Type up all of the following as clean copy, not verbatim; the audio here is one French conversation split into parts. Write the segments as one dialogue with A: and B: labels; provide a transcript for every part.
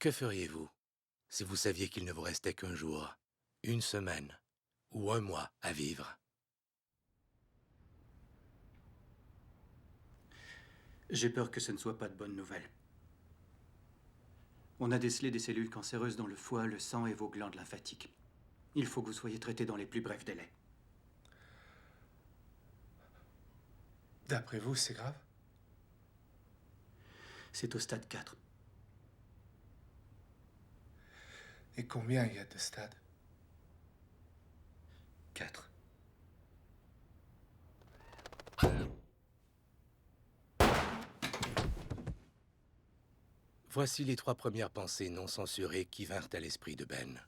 A: Que feriez-vous si vous saviez qu'il ne vous restait qu'un jour, une semaine ou un mois à vivre?
B: J'ai peur que ce ne soit pas de bonnes nouvelles. On a décelé des cellules cancéreuses dans le foie, le sang et vos glandes lymphatiques. Il faut que vous soyez traité dans les plus brefs délais.
C: D'après vous, c'est grave?
B: C'est au stade 4.
C: Et combien il y a de stades?
B: 4.
A: Voici les 3 premières pensées non censurées qui vinrent à l'esprit de Ben.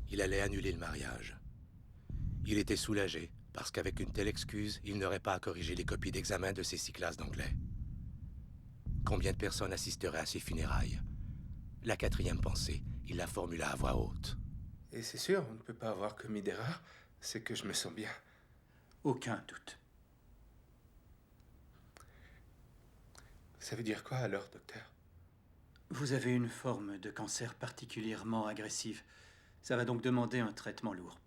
A: Il allait annuler le mariage. Il était soulagé, parce qu'avec une telle excuse, il n'aurait pas à corriger les copies d'examen de ses 6 classes d'anglais. Combien de personnes assisteraient à ses funérailles? La 4e pensée, il la formula à voix haute.
C: Et c'est sûr, on ne peut pas avoir commis d'erreur. C'est que je me sens bien.
B: Aucun doute.
C: Ça veut dire quoi alors, docteur?
B: Vous avez une forme de cancer particulièrement agressive. Ça va donc demander un traitement lourd.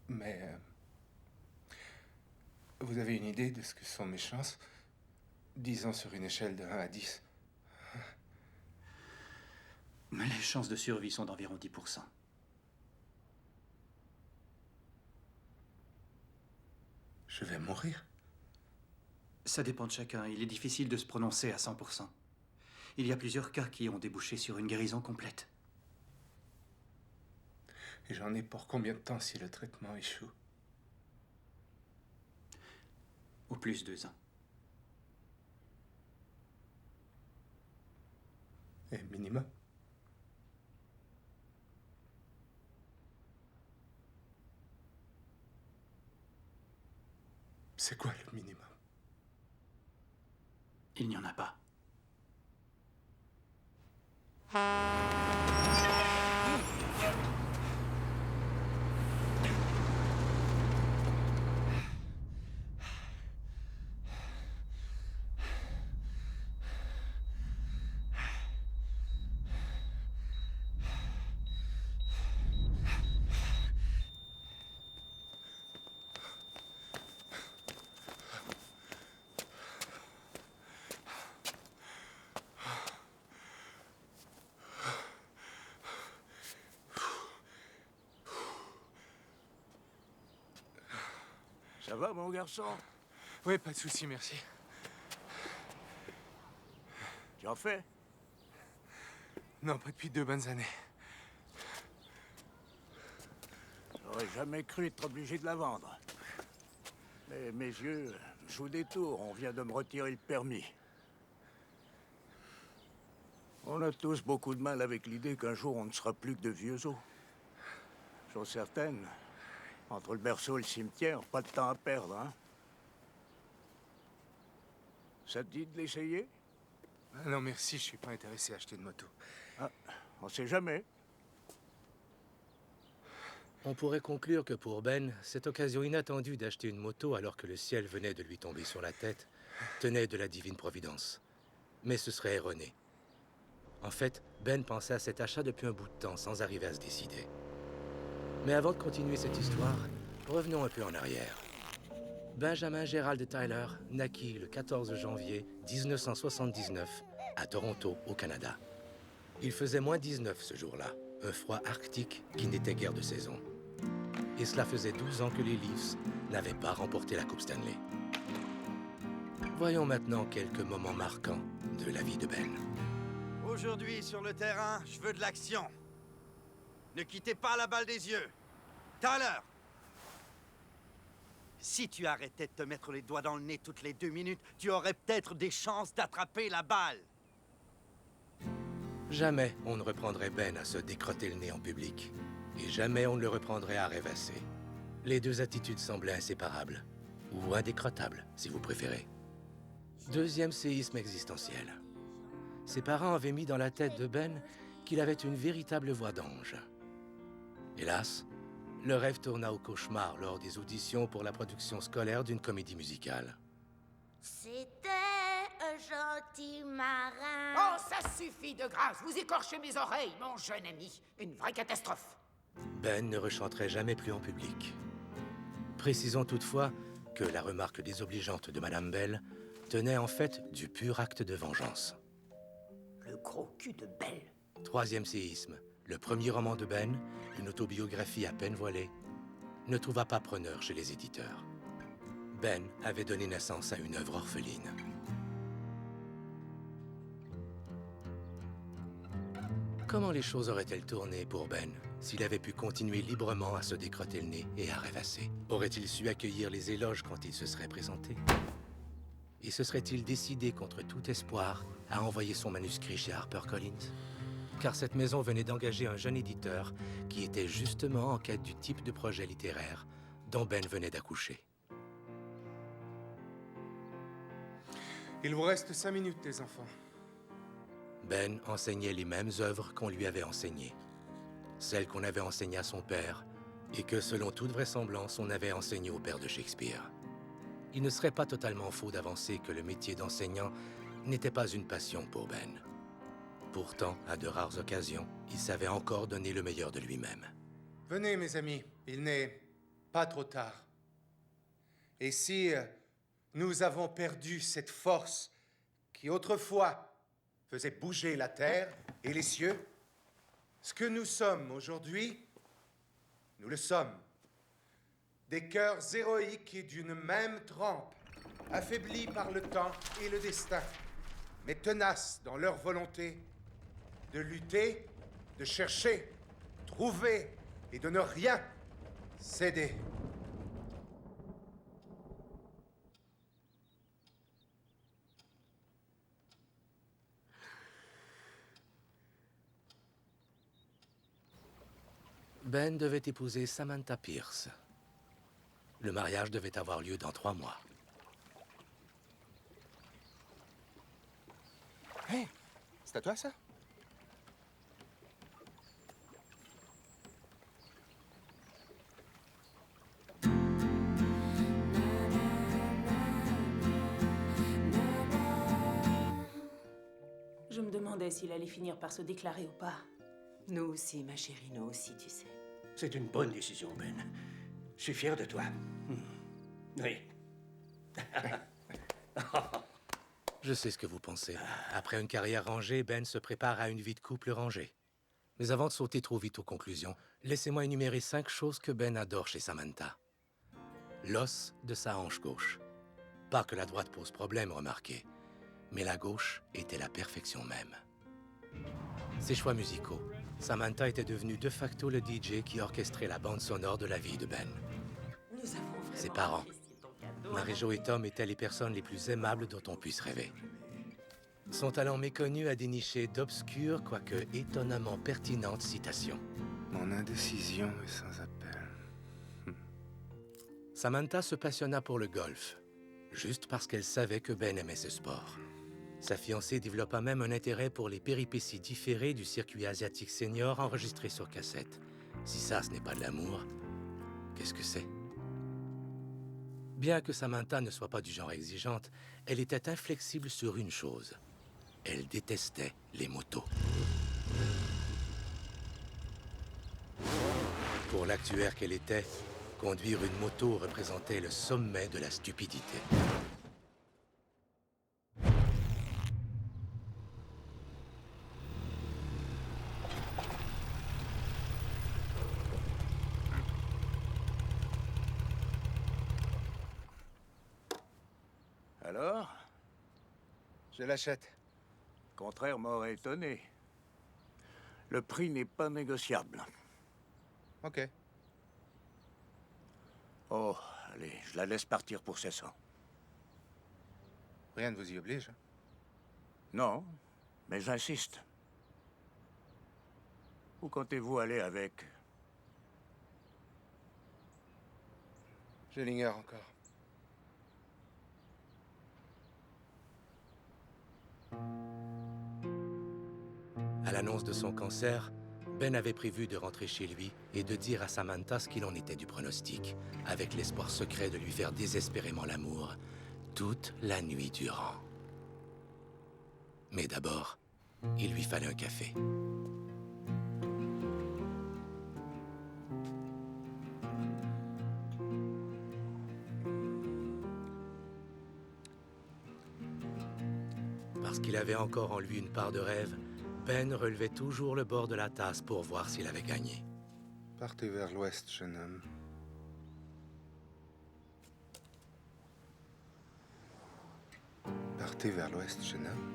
C: Mais... vous avez une idée de ce que sont mes chances? Disons sur une échelle de 1 à 10.
B: Mais les chances de survie sont d'environ 10%.
C: Je vais mourir.
B: Ça dépend de chacun. Il est difficile de se prononcer à 100%. Il y a plusieurs cas qui ont débouché sur une guérison complète.
C: Et j'en ai pour combien de temps si le traitement échoue?
B: Au plus 2 ans.
C: Et minimum? C'est quoi le minimum?
B: Il n'y en a pas.
D: Ça va, mon garçon?
C: Oui, pas de souci, merci.
D: Tu en fais?
C: Non, pas depuis 2 bonnes années.
D: J'aurais jamais cru être obligé de la vendre. Mais mes yeux jouent des tours. On vient de me retirer le permis. On a tous beaucoup de mal avec l'idée qu'un jour on ne sera plus que de vieux os. Chose certaine, entre le berceau et le cimetière, pas de temps à perdre, hein? Ça te dit de l'essayer?
C: Ah non, merci, je suis pas intéressé à acheter de moto.
D: Ah, on sait jamais.
A: On pourrait conclure que pour Ben, cette occasion inattendue d'acheter une moto alors que le ciel venait de lui tomber sur la tête tenait de la divine providence. Mais ce serait erroné. En fait, Ben pensait à cet achat depuis un bout de temps sans arriver à se décider. Mais avant de continuer cette histoire, revenons un peu en arrière. Benjamin Gerald Tyler naquit le 14 janvier 1979 à Toronto, au Canada. Il faisait moins 19 ce jour-là, un froid arctique qui n'était guère de saison. Et cela faisait 12 ans que les Leafs n'avaient pas remporté la Coupe Stanley. Voyons maintenant quelques moments marquants de la vie de Ben.
E: Aujourd'hui, sur le terrain, je veux de l'action. Ne quittez pas la balle des yeux. Tyler! Si tu arrêtais de te mettre les doigts dans le nez toutes les 2 minutes, tu aurais peut-être des chances d'attraper la balle.
A: Jamais on ne reprendrait Ben à se décrotter le nez en public. Et jamais on ne le reprendrait à rêvasser. Les 2 attitudes semblaient inséparables. Ou indécrottables, si vous préférez. 2e séisme existentiel. Ses parents avaient mis dans la tête de Ben qu'il avait une véritable voix d'ange. Hélas, le rêve tourna au cauchemar lors des auditions pour la production scolaire d'une comédie musicale.
F: C'était un gentil marin.
G: Oh, ça suffit de grâce. Vous écorchez mes oreilles, mon jeune ami. Une vraie catastrophe.
A: Ben ne rechanterait jamais plus en public. Précisons toutefois que la remarque désobligeante de Madame Bell tenait en fait du pur acte de vengeance.
G: Le gros cul de Belle.
A: Troisième séisme. Le premier roman de Ben, une autobiographie à peine voilée, ne trouva pas preneur chez les éditeurs. Ben avait donné naissance à une œuvre orpheline. Comment les choses auraient-elles tourné pour Ben s'il avait pu continuer librement à se décrotter le nez et à rêvasser? Aurait-il su accueillir les éloges quand il se serait présenté? Et se serait-il décidé contre tout espoir à envoyer son manuscrit chez HarperCollins? Car cette maison venait d'engager un jeune éditeur qui était justement en quête du type de projet littéraire dont Ben venait d'accoucher.
C: Il vous reste 5 minutes, les enfants.
A: Ben enseignait les mêmes œuvres qu'on lui avait enseignées. Celles qu'on avait enseignées à son père et que, selon toute vraisemblance, on avait enseignées au père de Shakespeare. Il ne serait pas totalement faux d'avancer que le métier d'enseignant n'était pas une passion pour Ben. Pourtant, à de rares occasions, il savait encore donner le meilleur de lui-même.
C: Venez, mes amis, il n'est pas trop tard. Et si nous avons perdu cette force qui autrefois faisait bouger la terre et les cieux, ce que nous sommes aujourd'hui, nous le sommes. Des cœurs héroïques et d'une même trempe, affaiblis par le temps et le destin, mais tenaces dans leur volonté de lutter, de chercher, trouver et de ne rien céder.
A: Ben devait épouser Samantha Pierce. Le mariage devait avoir lieu dans 3 mois.
C: Hé, c'est à toi, ça?
H: Je me demandais s'il allait finir par se déclarer ou pas.
G: Nous aussi, ma chérie, nous aussi, tu sais.
I: C'est une bonne décision, Ben. Je suis fier de toi. Oui.
A: Je sais ce que vous pensez. Après une carrière rangée, Ben se prépare à une vie de couple rangée. Mais avant de sauter trop vite aux conclusions, laissez-moi énumérer 5 choses que Ben adore chez Samantha. L'os de sa hanche gauche. Pas que la droite pose problème, remarquez, mais la gauche était la perfection même. Ses choix musicaux. Samantha était devenue de facto le DJ qui orchestrait la bande sonore de la vie de Ben.
G: Nous avons vraiment
A: Ses parents.
G: apprécié ton cadeau.
A: Marie-Jo et Tom étaient les personnes les plus aimables dont on puisse rêver. Son talent méconnu a déniché d'obscures, quoique étonnamment pertinentes citations.
C: Mon indécision est sans appel.
A: Samantha se passionna pour le golf, juste parce qu'elle savait que Ben aimait ce sport. Sa fiancée développa même un intérêt pour les péripéties différées du circuit asiatique senior enregistré sur cassette. Si ça, ce n'est pas de l'amour, qu'est-ce que c'est? Bien que Samantha ne soit pas du genre exigeante, elle était inflexible sur une chose. Elle détestait les motos. Pour l'actuaire qu'elle était, conduire une moto représentait le sommet de la stupidité.
D: Alors,
C: Je l'achète.
D: le contraire m'aurait étonné. Le prix n'est pas négociable.
C: Ok.
D: Oh, allez, je la laisse partir pour 700.
C: Rien ne vous y oblige.
D: Non, mais j'insiste. Où comptez-vous aller avec?
C: Je l'ignore encore.
A: À l'annonce de son cancer, Ben avait prévu de rentrer chez lui et de dire à Samantha ce qu'il en était du pronostic, avec l'espoir secret de lui faire désespérément l'amour toute la nuit durant. Mais d'abord, il lui fallait un café. Parce qu'il avait encore en lui une part de rêve, Ben relevait toujours le bord de la tasse pour voir s'il avait gagné.
C: Partez vers l'ouest, jeune homme. Partez vers l'ouest, jeune homme.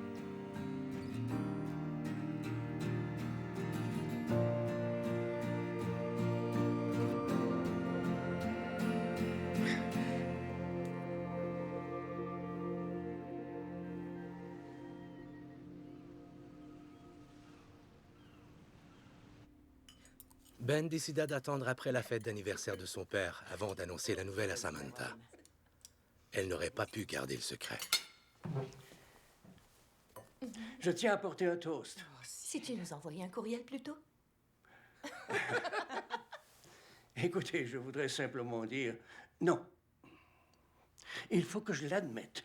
A: Ben décida d'attendre après la fête d'anniversaire de son père avant d'annoncer la nouvelle à Samantha. Elle n'aurait pas pu garder le secret.
I: Je tiens à porter un toast.
F: Si tu nous envoyais un courriel plus tôt.
I: Écoutez, je voudrais simplement dire non. Il faut que je l'admette.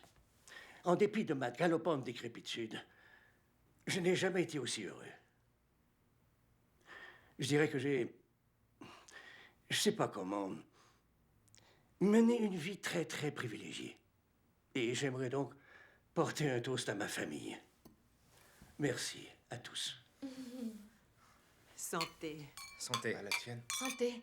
I: En dépit de ma galopante décrépitude, je n'ai jamais été aussi heureux. Je dirais que j'ai, je sais pas comment, mené une vie très, très privilégiée. Et j'aimerais donc porter un toast à ma famille. Merci à tous.
J: Santé.
C: Santé. À la tienne.
F: Santé.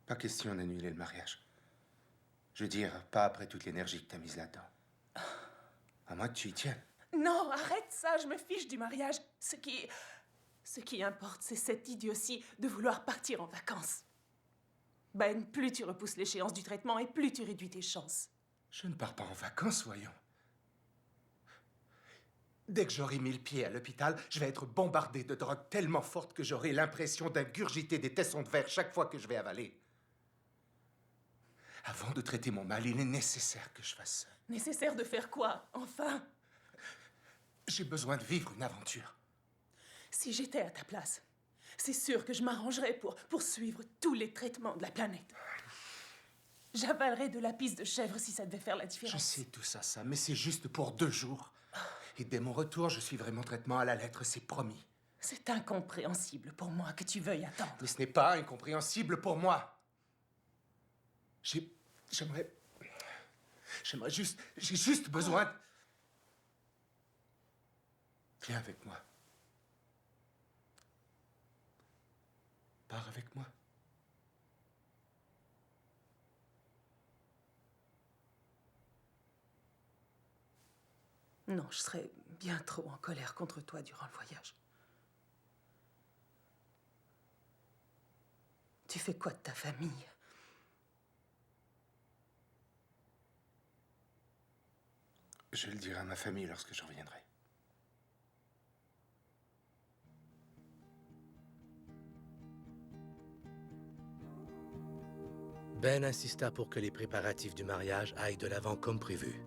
C: Pas question d'annuler le mariage. Je veux dire, pas après toute l'énergie que t'as mise là-dedans. À moins que tu y tiennes.
H: Non, arrête ça, je me fiche du mariage. Ce qui importe, c'est cette idiotie de vouloir partir en vacances. Ben, plus tu repousses l'échéance du traitement et plus tu réduis tes chances.
C: Je ne pars pas en vacances, voyons. Dès que j'aurai mis le pied à l'hôpital, je vais être bombardé de drogue tellement forte que j'aurai l'impression d'ingurgiter des tessons de verre chaque fois que je vais avaler. Avant de traiter mon mal, il est nécessaire que je fasse ça.
H: Nécessaire de faire quoi, enfin?
C: J'ai besoin de vivre une aventure.
H: Si j'étais à ta place, c'est sûr que je m'arrangerais pour poursuivre tous les traitements de la planète. J'avalerais de la pisse de chèvre si ça devait faire la différence.
C: Je sais tout ça, mais c'est juste pour 2 jours. Et dès mon retour, je suivrai mon traitement à la lettre, c'est promis.
H: C'est incompréhensible pour moi que tu veuilles attendre.
C: Mais ce n'est pas incompréhensible pour moi. J'aimerais juste... J'ai juste besoin de... Viens avec moi. Pars avec moi.
H: Non, je serais bien trop en colère contre toi durant le voyage. Tu fais quoi de ta famille?
C: Je le dirai à ma famille lorsque je reviendrai.
A: Ben insista pour que les préparatifs du mariage aillent de l'avant comme prévu.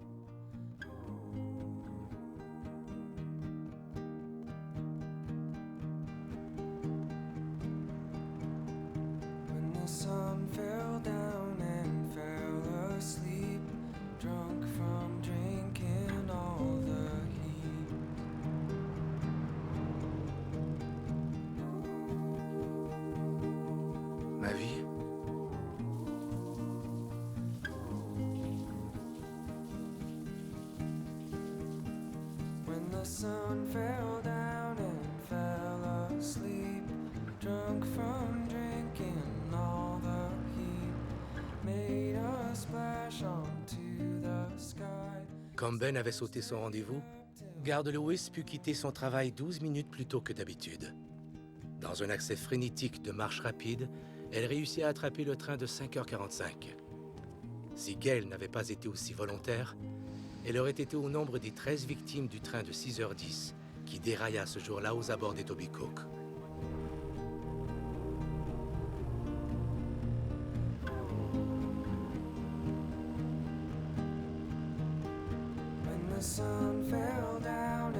C: Ma vie.
A: Comme Ben avait sauté son rendez-vous, Garde Lewis put quitter son travail 12 minutes plus tôt que d'habitude. Dans un accès frénétique de marche rapide, elle réussit à attraper le train de 5h45. Si Gail n'avait pas été aussi volontaire, elle aurait été au nombre des 13 victimes du train de 6h10 qui dérailla ce jour-là aux abords des Toby Cook.
K: When the sun fell down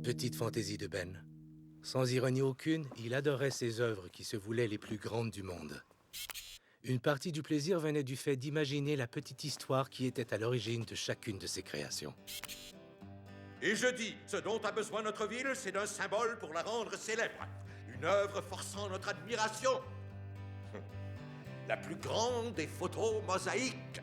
A: Petite fantaisie de Ben. Sans ironie aucune, il adorait ses œuvres qui se voulaient les plus grandes du monde. Une partie du plaisir venait du fait d'imaginer la petite histoire qui était à l'origine de chacune de ses créations.
J: Et je dis, ce dont a besoin notre ville, c'est d'un symbole pour la rendre célèbre. Une œuvre forçant notre admiration. La plus grande des photos mosaïques.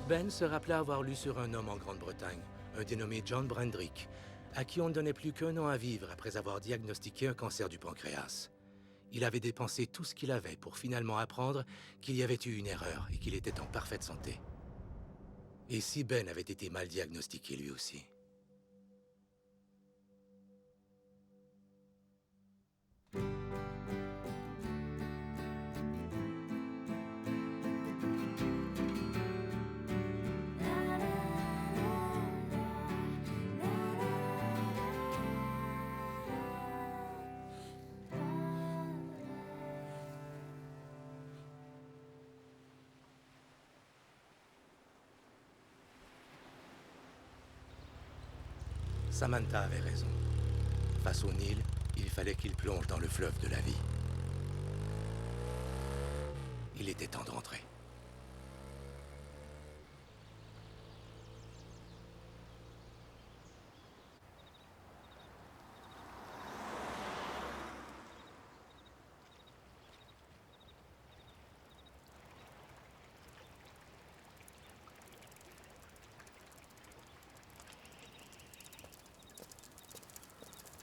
A: Ben se rappelait avoir lu sur un homme en Grande-Bretagne, un dénommé John Brandrick, à qui on ne donnait plus qu'un an à vivre après avoir diagnostiqué un cancer du pancréas. Il avait dépensé tout ce qu'il avait pour finalement apprendre qu'il y avait eu une erreur et qu'il était en parfaite santé. Et si Ben avait été mal diagnostiqué lui aussi? Samantha avait raison. Face au Nil, il fallait qu'il plonge dans le fleuve de la vie. Il était temps de rentrer.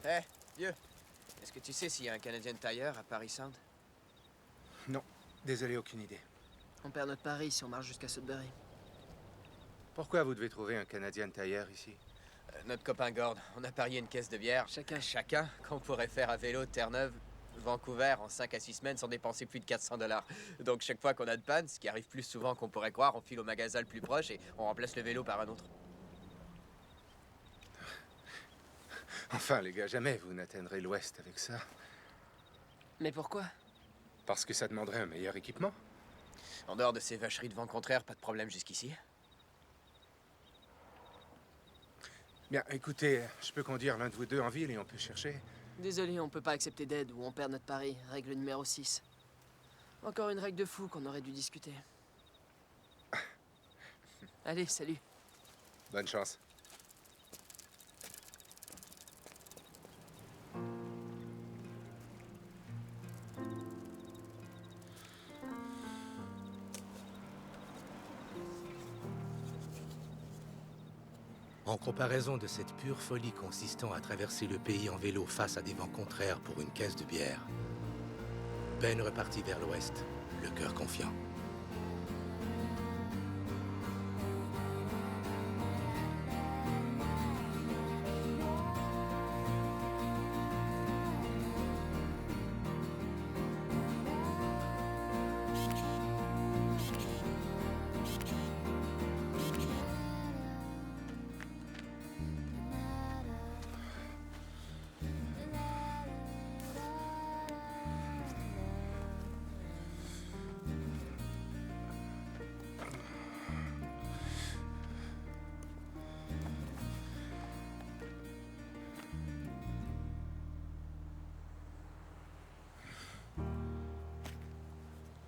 K: Hé, vieux, est-ce que tu sais s'il y a un Canadian Tire à Paris Sound?
C: Non, désolé, aucune idée.
K: On perd notre pari si on marche jusqu'à Sudbury.
C: Pourquoi vous devez trouver un Canadian Tire ici?
K: Notre copain Gord, on a parié une caisse de bière. Chacun, qu'on pourrait faire à vélo de Terre-Neuve, Vancouver, en 5 à 6 semaines sans dépenser plus de 400 $. Donc chaque fois qu'on a de panne, ce qui arrive plus souvent qu'on pourrait croire, on file au magasin le plus proche et on remplace le vélo par un autre.
C: Enfin, les gars, jamais vous n'atteindrez l'Ouest avec ça.
K: Mais pourquoi?
C: Parce que ça demanderait un meilleur équipement.
K: En dehors de ces vacheries de vent contraire, pas de problème jusqu'ici.
C: Bien, écoutez, je peux conduire l'un de vous deux en ville et on peut chercher.
K: Désolé, on peut pas accepter d'aide ou on perd notre pari. Règle numéro 6. Encore une règle de fou qu'on aurait dû discuter. Allez, salut.
C: Bonne chance.
A: En comparaison de cette pure folie consistant à traverser le pays en vélo face à des vents contraires pour une caisse de bière, Ben repartit vers l'ouest, le cœur confiant.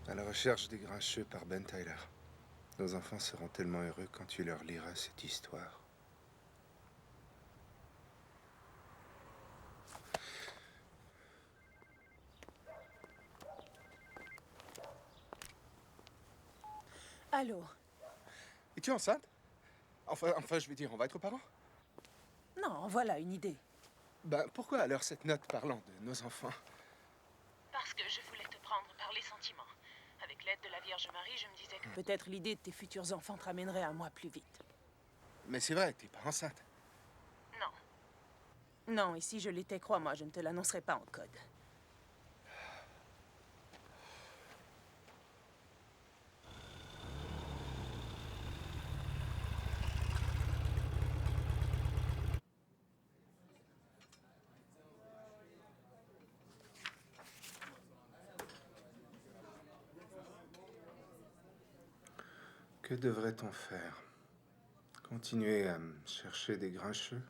C: À la recherche des grincheux par Ben Tyler. Nos enfants seront tellement heureux quand tu leur liras cette histoire.
H: Allô?
C: Es-tu enceinte? Enfin, je veux dire, on va être parents?
H: Non, voilà une idée.
C: Ben, pourquoi alors cette note parlant de nos enfants?
H: Parce que je voulais te prendre par les sentiments. Avec l'aide de la Vierge Marie, je me disais que peut-être l'idée de tes futurs enfants te ramènerait à moi plus vite.
C: Mais c'est vrai, t'es pas enceinte.
H: Non. Non, et si je l'étais, crois-moi, je ne te l'annoncerai pas en code.
C: Que devrait-on faire? Continuer à chercher des grincheux?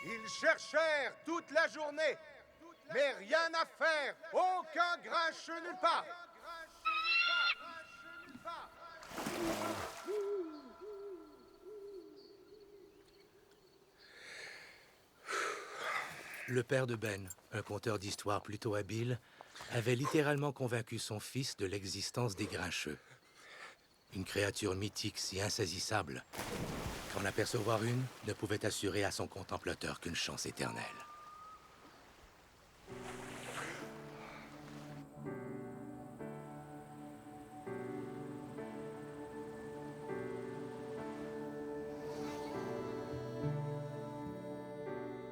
C: Ils cherchèrent toute la journée, mais rien à faire. Aucun grincheux nulle part.
A: Le père de Ben, un conteur d'histoires plutôt habile, avait littéralement convaincu son fils de l'existence des grincheux. Une créature mythique si insaisissable qu'en apercevoir une ne pouvait assurer à son contemplateur qu'une chance éternelle.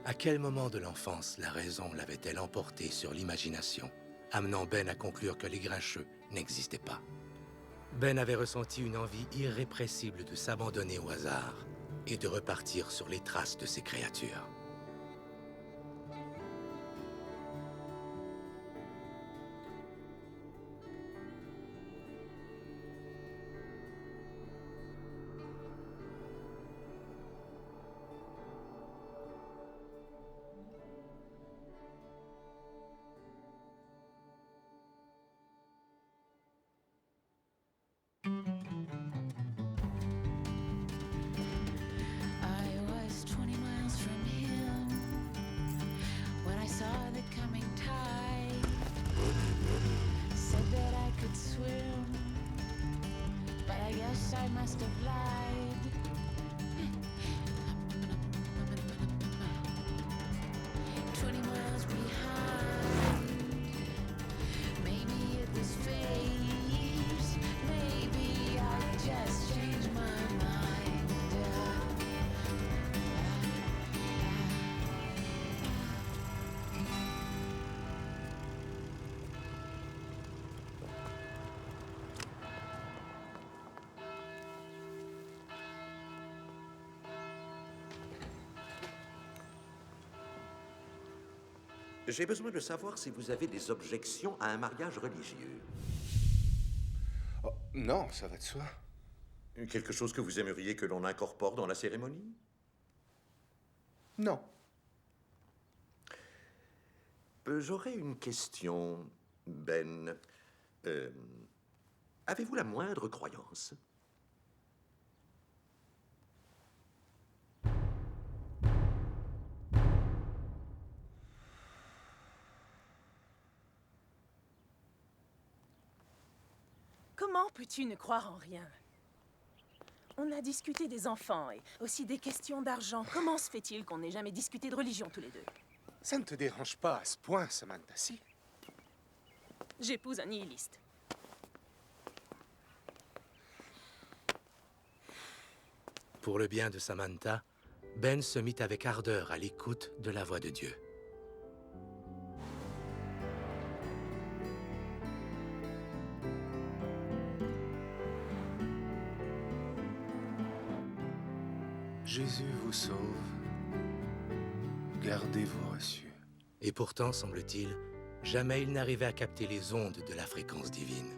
A: À quel moment de l'enfance la raison l'avait-elle emporté sur l'imagination, amenant Ben à conclure que les grincheux n'existaient pas? Ben avait ressenti une envie irrépressible de s'abandonner au hasard et de repartir sur les traces de ces créatures.
J: J'ai besoin de savoir si vous avez des objections à un mariage religieux.
C: Oh, non, ça va de soi.
J: Quelque chose que vous aimeriez que l'on incorpore dans la cérémonie?
C: Non.
J: J'aurais une question, Ben. Avez-vous la moindre croyance?
H: Comment peux-tu ne croire en rien? On a discuté des enfants et aussi des questions d'argent. Comment se fait-il qu'on n'ait jamais discuté de religion tous les deux?
C: Ça ne te dérange pas à ce point, Samantha, si?
H: J'épouse un nihiliste.
A: Pour le bien de Samantha, Ben se mit avec ardeur à l'écoute de la voix de Dieu.
C: Jésus vous sauve. Gardez-vous reçus.
A: Et pourtant, semble-t-il, jamais il n'arrivait à capter les ondes de la fréquence divine.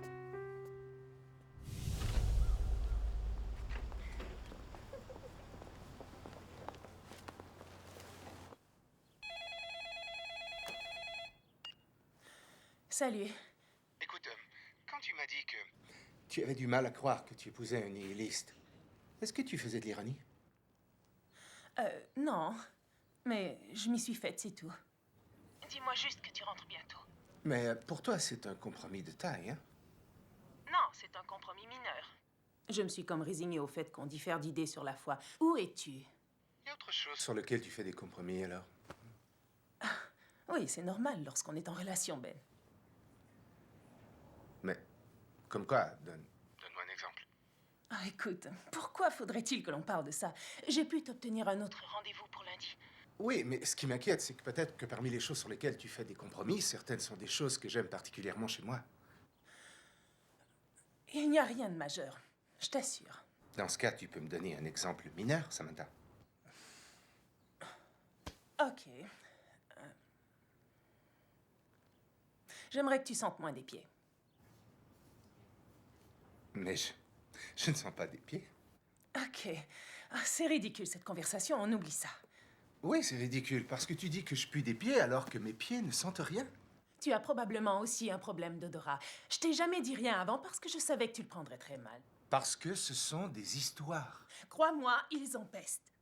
H: Salut.
C: Écoute, quand tu m'as dit que tu avais du mal à croire que tu épousais un nihiliste, est-ce que tu faisais de l'ironie?
H: Non. Mais je m'y suis faite, c'est tout. Dis-moi juste que tu rentres bientôt.
C: Mais pour toi, c'est un compromis de taille, hein?
H: Non, c'est un compromis mineur. Je me suis comme résignée au fait qu'on diffère d'idées sur la foi. Où es-tu?
C: Il y a autre chose sur lequel tu fais des compromis, alors?
H: Oui, c'est normal lorsqu'on est en relation, Ben.
C: Mais, comme quoi? Donne-moi un exemple.
H: Ah, écoute, pourquoi faudrait-il que l'on parle de ça? J'ai pu t'obtenir un autre rendez-vous pour lundi.
C: Oui, mais ce qui m'inquiète, c'est que peut-être que parmi les choses sur lesquelles tu fais des compromis, certaines sont des choses que j'aime particulièrement chez moi.
H: Il n'y a rien de majeur, je t'assure.
C: Dans ce cas, tu peux me donner un exemple mineur, Samantha?
H: Ok. J'aimerais que tu sentes moins des pieds.
C: Mais je ne sens pas des pieds.
H: Ok. Ah, c'est ridicule cette conversation, on oublie ça.
C: Oui, c'est ridicule, parce que tu dis que je pue des pieds alors que mes pieds ne sentent rien.
H: Tu as probablement aussi un problème d'odorat. Je t'ai jamais dit rien avant parce que je savais que tu le prendrais très mal.
C: Parce que ce sont des histoires.
H: Crois-moi, ils empestent.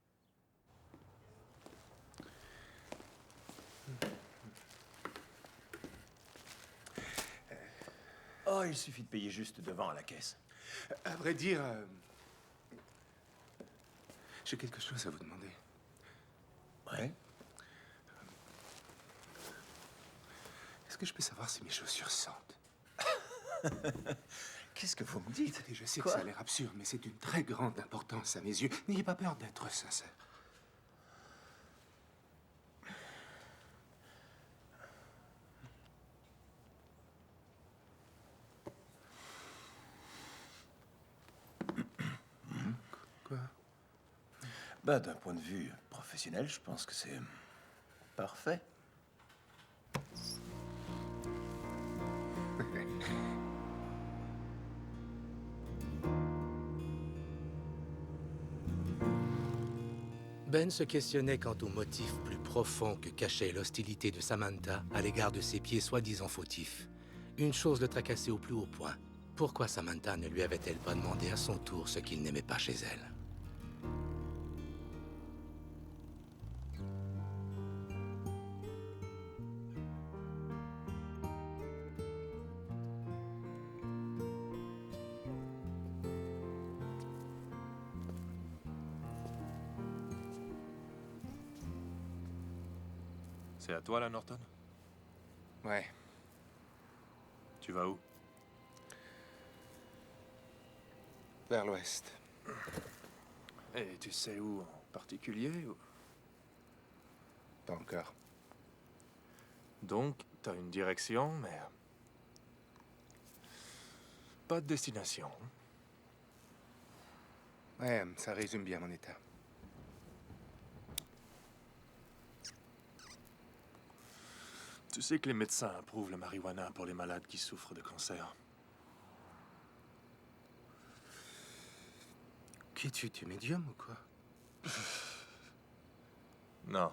L: Oh, il suffit de payer juste devant à la caisse.
C: À vrai dire, j'ai quelque chose à vous demander.
L: Ouais?
C: Est-ce que je peux savoir si mes chaussures sentent?
L: Qu'est-ce que vous me dites?
C: Écoutez, je sais
L: Quoi?
C: que ça a l'air absurde, mais c'est d'une très grande importance à mes yeux. N'ayez pas peur d'être sincère. Quoi?
L: Bah, d'un point de vue professionnel, je pense que c'est parfait.
A: Ben se questionnait quant au motif plus profond que cachait l'hostilité de Samantha à l'égard de ses pieds soi-disant fautifs. Une chose le tracassait au plus haut point. Pourquoi Samantha ne lui avait-elle pas demandé à son tour ce qu'il n'aimait pas chez elle?
M: C'est à toi, là, Norton?
C: Ouais.
M: Tu vas où?
C: Vers l'ouest.
M: Et tu sais où en particulier ou...
C: Pas encore.
M: Donc, t'as une direction, mais... pas de destination.
C: Ouais, ça résume bien mon état.
M: Tu sais que les médecins approuvent le marijuana pour les malades qui souffrent de cancer.
C: Qui es-tu? Tu es médium ou quoi?
M: Non.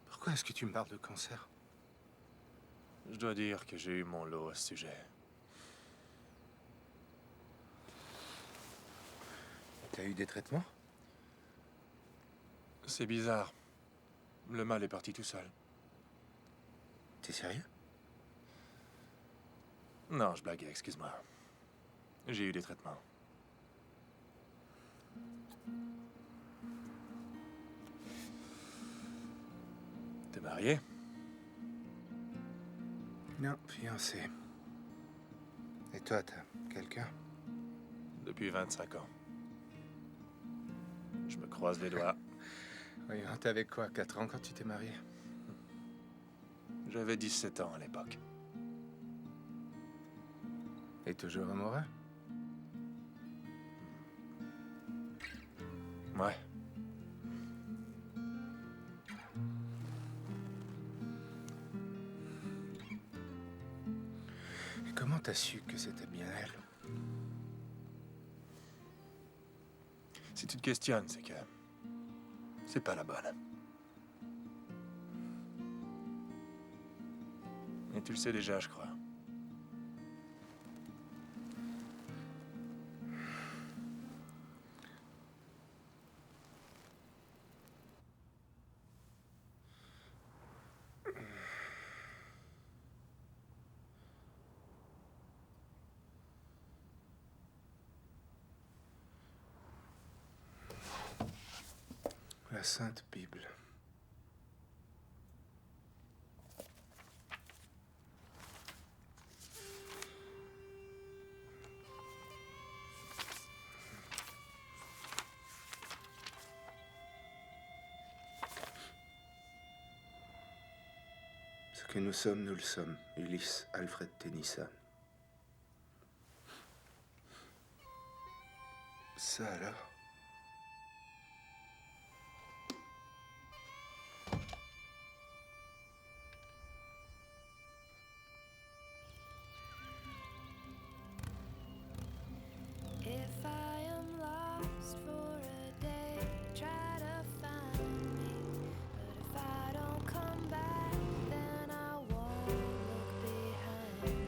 C: Pourquoi est-ce que tu me parles de cancer?
M: Je dois dire que j'ai eu mon lot à ce sujet.
C: T'as eu des traitements?
M: C'est bizarre. Le mal est parti tout seul.
C: T'es sérieux?
M: Non, je blaguais, excuse-moi. J'ai eu des traitements. T'es marié?
C: Non, fiancé. Et toi, t'as quelqu'un?
M: Depuis 25 ans. Je me croise les doigts.
C: Voyons, t'avais quoi, 4 ans quand tu t'es marié?
M: J'avais 17 ans à l'époque.
C: Et toujours amoureux?
M: Ouais.
C: Et comment t'as su que c'était bien elle?
M: Si tu te questionnes, c'est que... c'est pas la bonne. Et tu le sais déjà, je crois.
C: La Sainte Bible. Ce que nous sommes, nous le sommes. Ulysse Alfred Tennyson. Ça alors?
N: If I am lost for a day, try to find me. But if I don't come back, then I won't look behind me.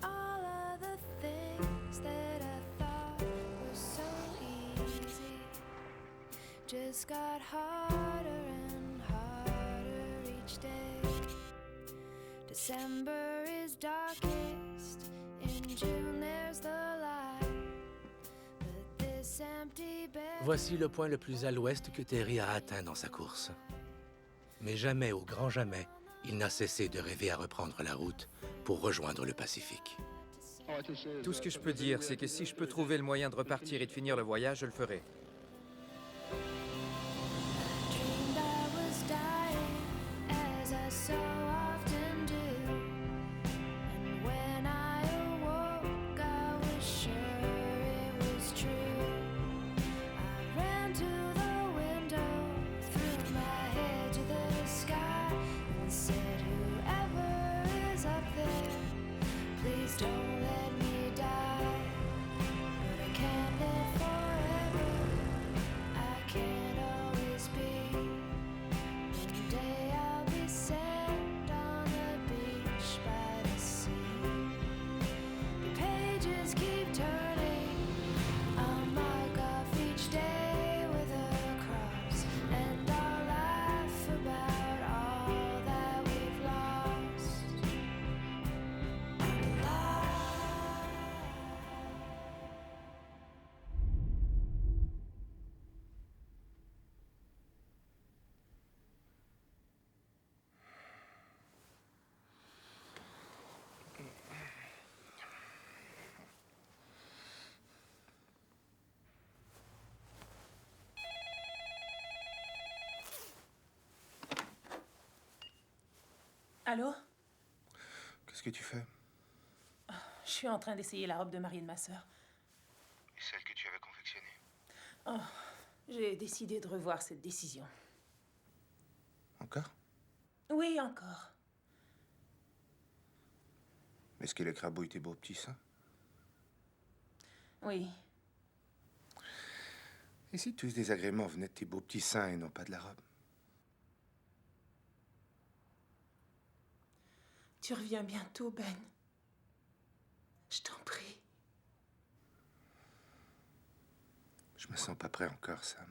N: All of the things that I thought were so easy just got harder and harder each day. December is darkest, in June there's the light. But this empty bed.
A: Voici le point le plus à l'ouest que Terry a atteint dans sa course. Mais jamais, au grand jamais, il n'a cessé de rêver à reprendre la route pour rejoindre le Pacifique.
O: Tout ce que je peux dire, c'est que si je peux trouver le moyen de repartir et de finir le voyage, je le ferai.
N: Dreamed I was dying, as I so often do. And when I awoke, I was sure it was true. I ran to the window, threw my head to the sky, and said, whoever is up there, please don't let me die. But I can't live forever, I can't always be. One day I'll be sand on the beach by the sea. The pages keep turning, I'll mark off each day with a cross, and I'll laugh about all that we've lost.
H: Allô?
C: Qu'est-ce que tu fais?
H: Je suis en train d'essayer la robe de mariée de ma sœur.
C: Et celle que tu avais confectionnée?
H: Oh, j'ai décidé de revoir cette décision.
C: Encore?
H: Oui, encore.
C: Est-ce qu'elle écrabouille tes beaux petits seins?
H: Oui.
C: Et si tous les désagréments venaient de tes beaux petits seins et non pas de la robe?
H: Tu reviens bientôt, Ben. Je t'en prie.
C: Je me sens pas prêt encore, Sam.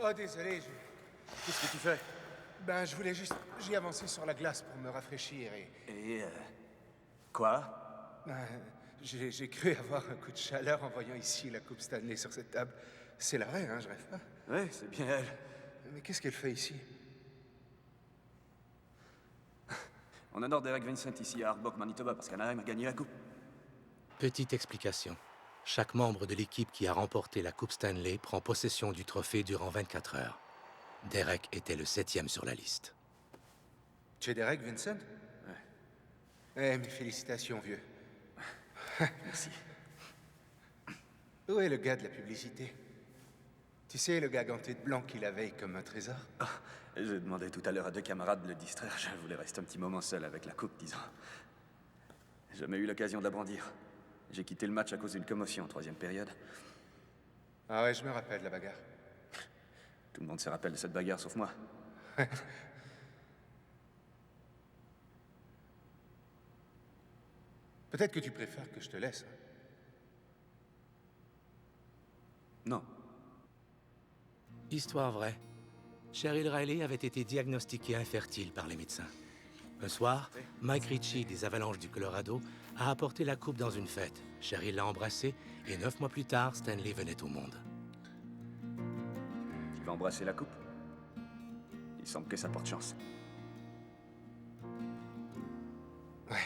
C: Oh, désolé,
B: Qu'est-ce que tu fais?
C: Ben, je voulais juste... J'ai avancé sur la glace pour me rafraîchir et...
B: Quoi?
C: Ben, j'ai cru avoir un coup de chaleur en voyant ici la coupe Stanley sur cette table. C'est la vraie, hein, je rêve pas.
B: Ouais, c'est bien elle.
C: Mais qu'est-ce qu'elle fait ici?
B: On honore Derek Vincent ici à Arbok, Manitoba, parce qu'Anaheim a gagné la coupe.
A: Petite explication. Chaque membre de l'équipe qui a remporté la coupe Stanley prend possession du trophée durant 24 heures. Derek était le 7e sur la liste.
C: Tu es Derek Vincent? Ouais. Eh, mes félicitations, vieux.
B: Merci.
C: Où est le gars de la publicité? Tu sais, le gars ganté de blanc qui la veille comme un trésor?
B: J'ai demandé tout à l'heure à 2 camarades de le distraire. Je voulais rester un petit moment seul avec la coupe, disons. J'ai jamais eu l'occasion de la brandir. J'ai quitté le match à cause d'une commotion en 3e période.
C: Ah ouais, je me rappelle de la bagarre.
B: Tout le monde se rappelle de cette bagarre, sauf moi.
C: Peut-être que tu préfères que je te laisse.
B: Non.
A: Histoire vraie. Cheryl Riley avait été diagnostiquée infertile par les médecins. Un soir, Mike Ritchie des Avalanches du Colorado a apporté la coupe dans une fête. Cheryl l'a embrassée et 9 mois plus tard, Stanley venait au monde.
B: Tu vas embrasser la coupe? Il semble que ça porte chance.
C: Ouais.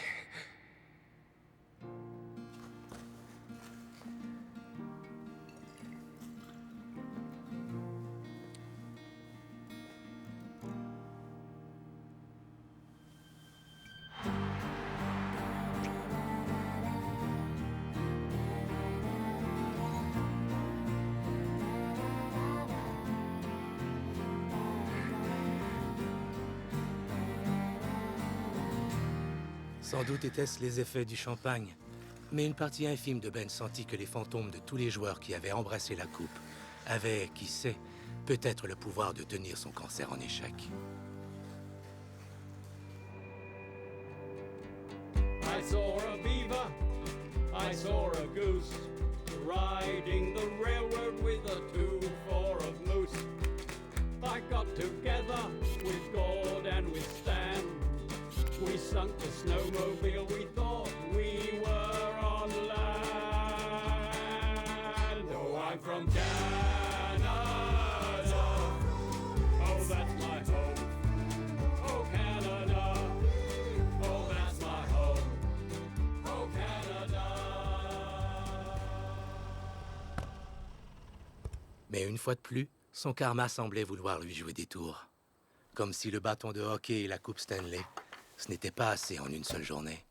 A: Sans doute étaient-ce les effets du champagne, mais une partie infime de Ben sentit que les fantômes de tous les joueurs qui avaient embrassé la coupe avaient, qui sait, peut-être le pouvoir de tenir son cancer en échec.
P: I saw a beaver, I saw a goose, riding the railroad with a 2-4 of moose. I got together with Gord and with Stan. We sunk the snowmobile, we thought we were on land. Oh, I'm from Canada. Oh, that's my home. Oh, Canada. Oh, that's my home. Oh, Canada.
A: Mais une fois de plus, son karma semblait vouloir lui jouer des tours. Comme si le bâton de hockey et la coupe Stanley, ce n'était pas assez en une seule journée.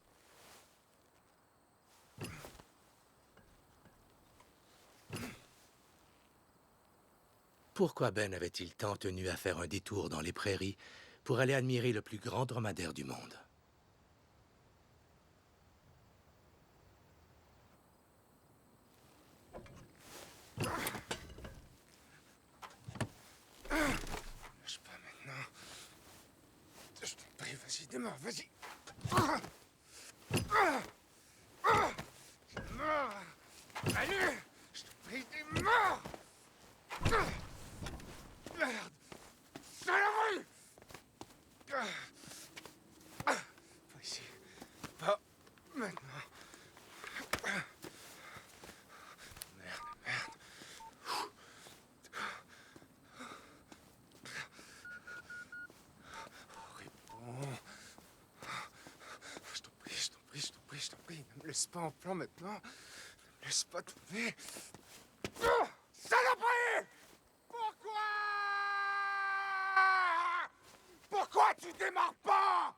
A: Pourquoi Ben avait-il tant tenu à faire un détour dans les prairies pour aller admirer le plus grand dromadaire du monde?
C: Lâche pas maintenant. Je t'en prie, vas-y, démarre, vas-y. Démarre. Allez, je t'en prie, démarre. Merde. Saloperie. Pas ici. Pas maintenant. Merde. Réponds. Je t'en prie. Ne me laisse pas en plan maintenant. Ne me laisse pas tomber. Saloperie! Pourquoi tu démarres pas?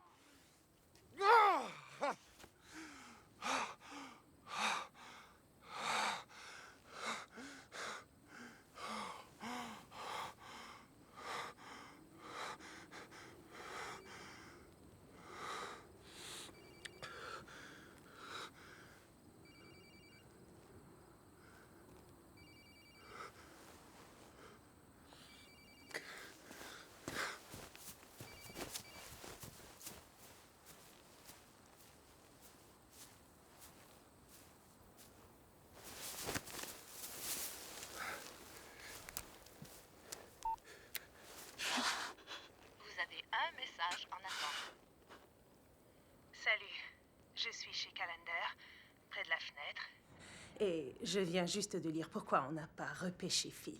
H: Et je viens juste de lire pourquoi on n'a pas repêché Phil.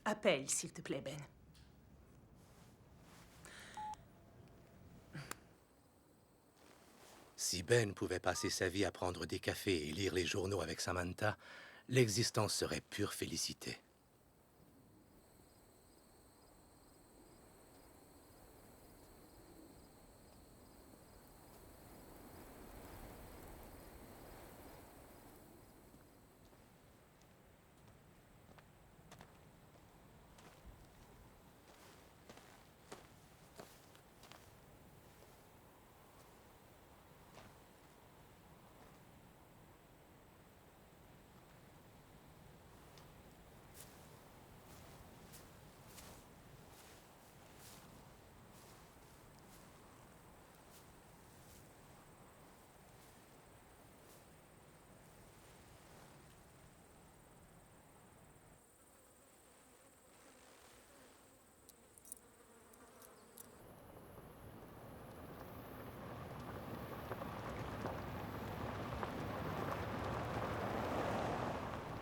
H: Appelle, s'il te plaît, Ben.
A: Si Ben pouvait passer sa vie à prendre des cafés et lire les journaux avec Samantha, l'existence serait pure félicité.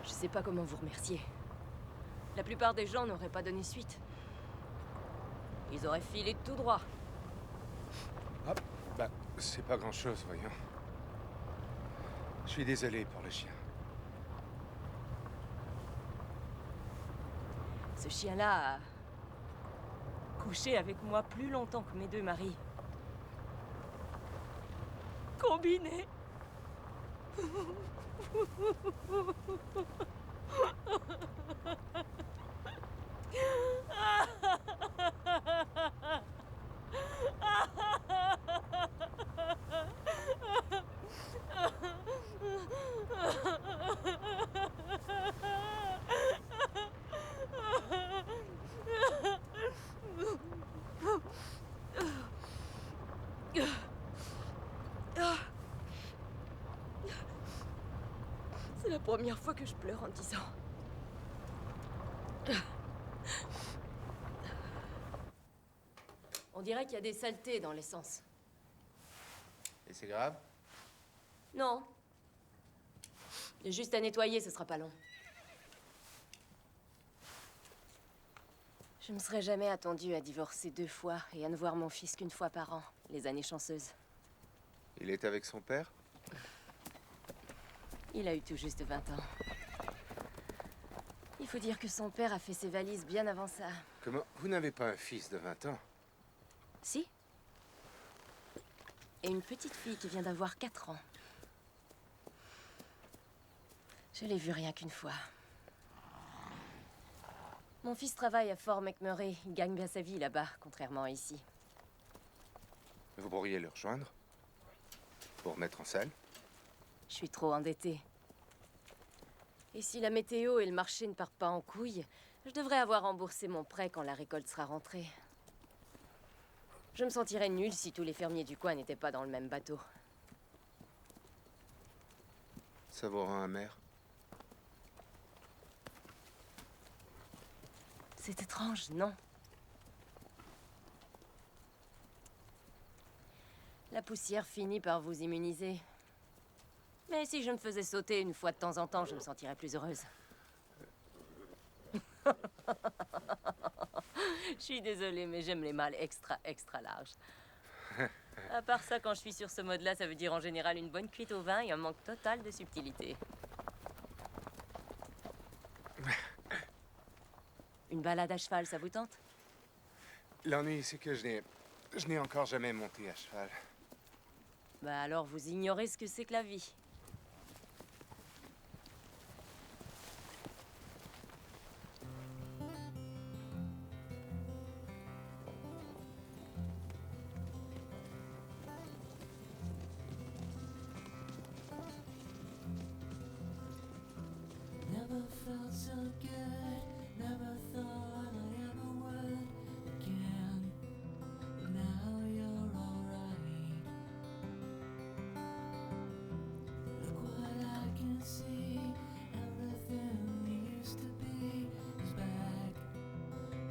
Q: Je sais pas comment vous remercier. La plupart des gens n'auraient pas donné suite. Ils auraient filé tout droit.
C: Ah, bah, c'est pas grand-chose, voyons. Je suis désolé pour le chien.
Q: Ce chien-là a couché avec moi plus longtemps que mes deux maris. Combinés. C'est la première fois que je pleure en 10 ans. On dirait qu'il y a des saletés dans l'essence.
C: Et c'est grave?
Q: Non. J'ai juste à nettoyer, ce sera pas long. Je me serais jamais attendue à divorcer 2 fois et à ne voir mon fils qu'une fois par an, les années chanceuses.
C: Il est avec son père?
Q: Il a eu tout juste 20 ans. Il faut dire que son père a fait ses valises bien avant ça.
C: Comment? Vous n'avez pas un fils de 20 ans?
Q: Si. Et une petite fille qui vient d'avoir 4 ans. Je l'ai vue rien qu'une fois. Mon fils travaille à Fort McMurray. Il gagne bien sa vie là-bas, contrairement à ici.
C: Vous pourriez le rejoindre? Pour mettre en salle?
Q: Je suis trop endettée. Et si la météo et le marché ne partent pas en couille, je devrais avoir remboursé mon prêt quand la récolte sera rentrée. Je me sentirais nulle si tous les fermiers du coin n'étaient pas dans le même bateau.
C: Ça vous rend amer?
Q: C'est étrange, non? La poussière finit par vous immuniser. Mais si je me faisais sauter une fois de temps en temps, je me sentirais plus heureuse. Je suis désolée, mais j'aime les mâles extra larges. À part ça, quand je suis sur ce mode-là, ça veut dire en général une bonne cuite au vin et un manque total de subtilité. Une balade à cheval, ça vous tente?
C: L'ennui, c'est que je n'ai encore jamais monté à cheval.
Q: Bah alors, vous ignorez ce que c'est que la vie.
N: Never felt so good, never thought I ever would again. Now you're alright. Look what I can see, everything you used to be is back.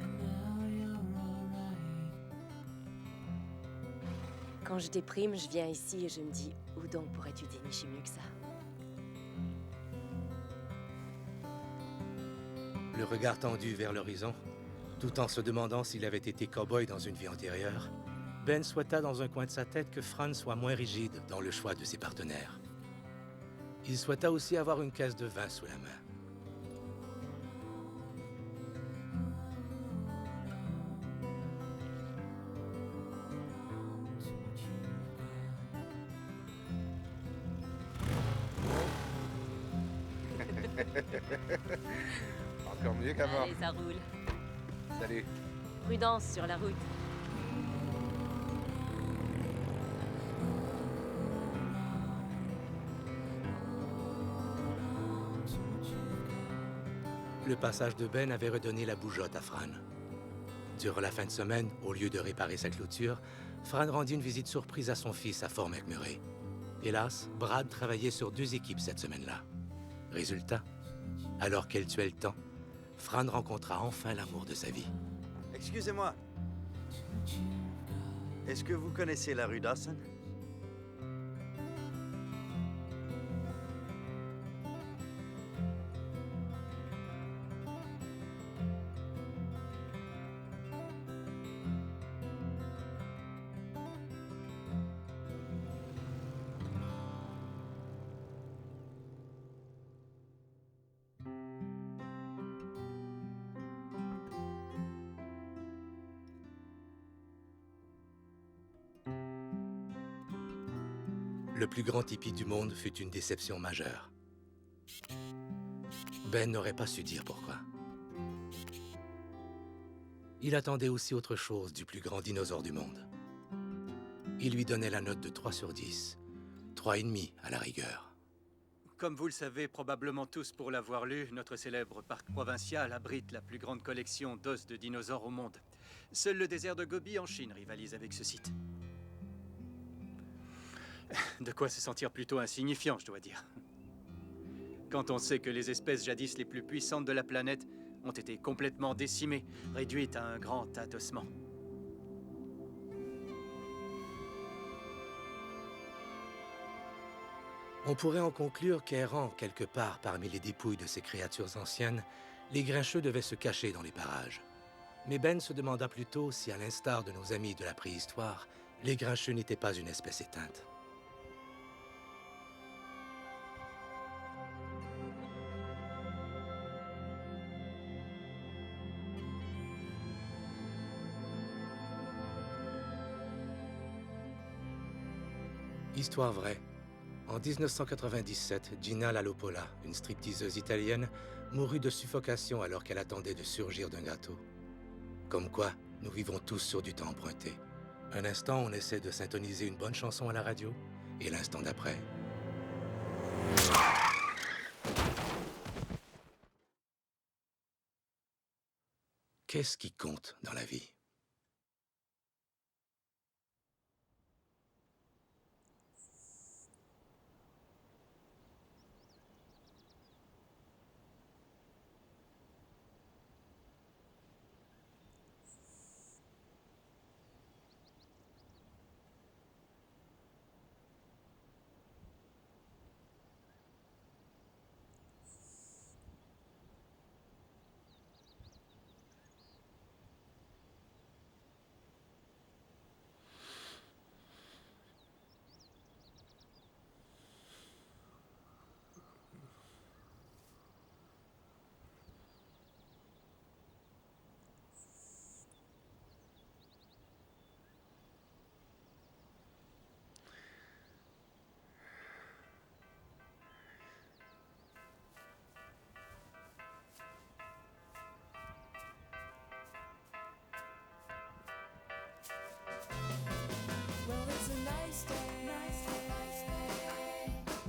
N: And now you're alright.
Q: Quand je déprime, je viens ici et je me dis, où donc pourrais-tu dénicher mieux que ça?
A: le regard tendu vers l'horizon, tout en se demandant s'il avait été cow-boy dans une vie antérieure, Ben souhaita dans un coin de sa tête que Franz soit moins rigide dans le choix de ses partenaires. Il souhaita aussi avoir une caisse de vin sous la main.
R: Encore mieux qu'avant.
Q: Allez, ça roule.
R: Salut.
Q: Prudence sur la route.
A: Le passage de Ben avait redonné la bougeotte à Fran. Durant la fin de semaine, au lieu de réparer sa clôture, Fran rendit une visite surprise à son fils à Fort McMurray. Hélas, Brad travaillait sur 2 équipes cette semaine-là. Résultat, alors qu'elle tuait le temps, Fran rencontra enfin l'amour de sa vie.
E: Excusez-moi. Est-ce que vous connaissez la rue Dawson?
A: Le plus grand hippie du monde fut une déception majeure. Ben n'aurait pas su dire pourquoi. Il attendait aussi autre chose du plus grand dinosaure du monde. Il lui donnait la note de 3 sur 10, 3,5 à la rigueur.
S: Comme vous le savez probablement tous pour l'avoir lu, notre célèbre parc provincial abrite la plus grande collection d'os de dinosaures au monde. Seul le désert de Gobi en Chine rivalise avec ce site. De quoi se sentir plutôt insignifiant, je dois dire. Quand on sait que les espèces jadis les plus puissantes de la planète ont été complètement décimées, réduites à un grand tas d'ossements.
A: On pourrait en conclure qu'errant quelque part parmi les dépouilles de ces créatures anciennes, les grincheux devaient se cacher dans les parages. Mais Ben se demanda plutôt si, à l'instar de nos amis de la préhistoire, les grincheux n'étaient pas une espèce éteinte. Histoire vraie. En 1997, Gina Lalopola, une stripteaseuse italienne, mourut de suffocation alors qu'elle attendait de surgir d'un gâteau. Comme quoi, nous vivons tous sur du temps emprunté. Un instant, on essaie de syntoniser une bonne chanson à la radio, et l'instant d'après... Qu'est-ce qui compte dans la vie?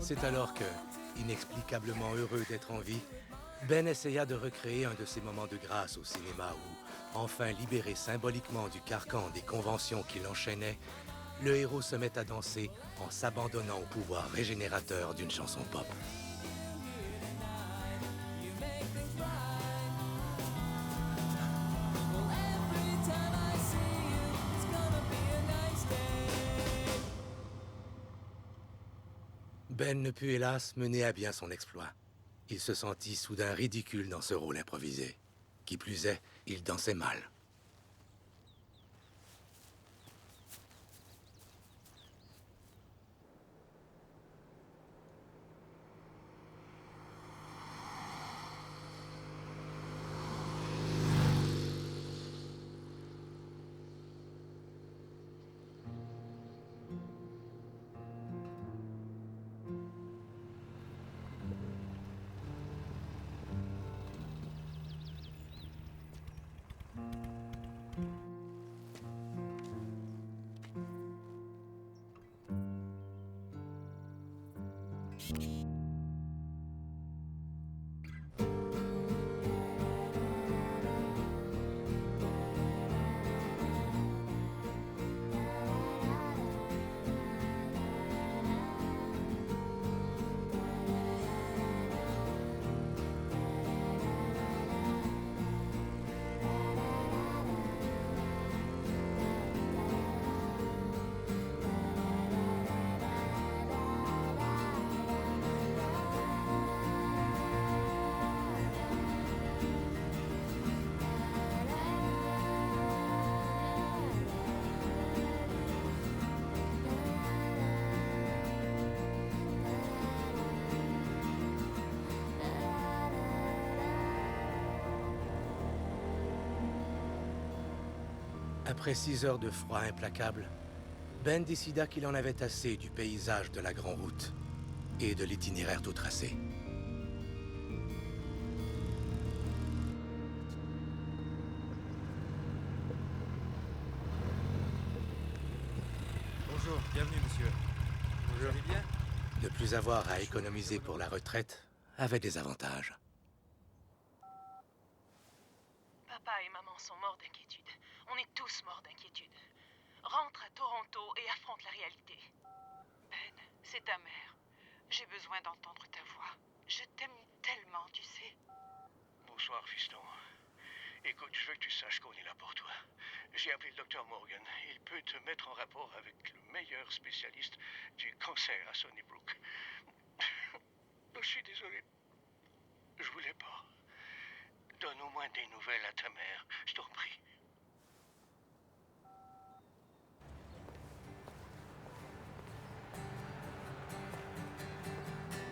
A: C'est alors que, inexplicablement heureux d'être en vie, Ben essaya de recréer un de ces moments de grâce au cinéma où, enfin libéré symboliquement du carcan des conventions qui l'enchaînaient, le héros se met à danser en s'abandonnant au pouvoir régénérateur d'une chanson pop. Ben ne put hélas mener à bien son exploit. Il se sentit soudain ridicule dans ce rôle improvisé. Qui plus est, il dansait mal. Après 6 heures de froid implacable, Ben décida qu'il en avait assez du paysage de la Grande Route et de l'itinéraire tout tracé.
O: Bonjour, bienvenue, monsieur. Vous allez bien?
A: Ne plus avoir à économiser pour la retraite avait des avantages.
H: Papa et maman sont morts d'inquiétude. On est tous morts d'inquiétude. Rentre à Toronto et affronte la réalité. Ben, c'est ta mère. J'ai besoin d'entendre ta voix. Je t'aime tellement, tu sais.
I: Bonsoir, fiston. Écoute, je veux que tu saches qu'on est là pour toi. J'ai appelé le docteur Morgan. Il peut te mettre en rapport avec le meilleur spécialiste du cancer à Sunnybrook. Je suis désolé. Je voulais pas. Donne au moins des nouvelles à ta mère, je t'en prie.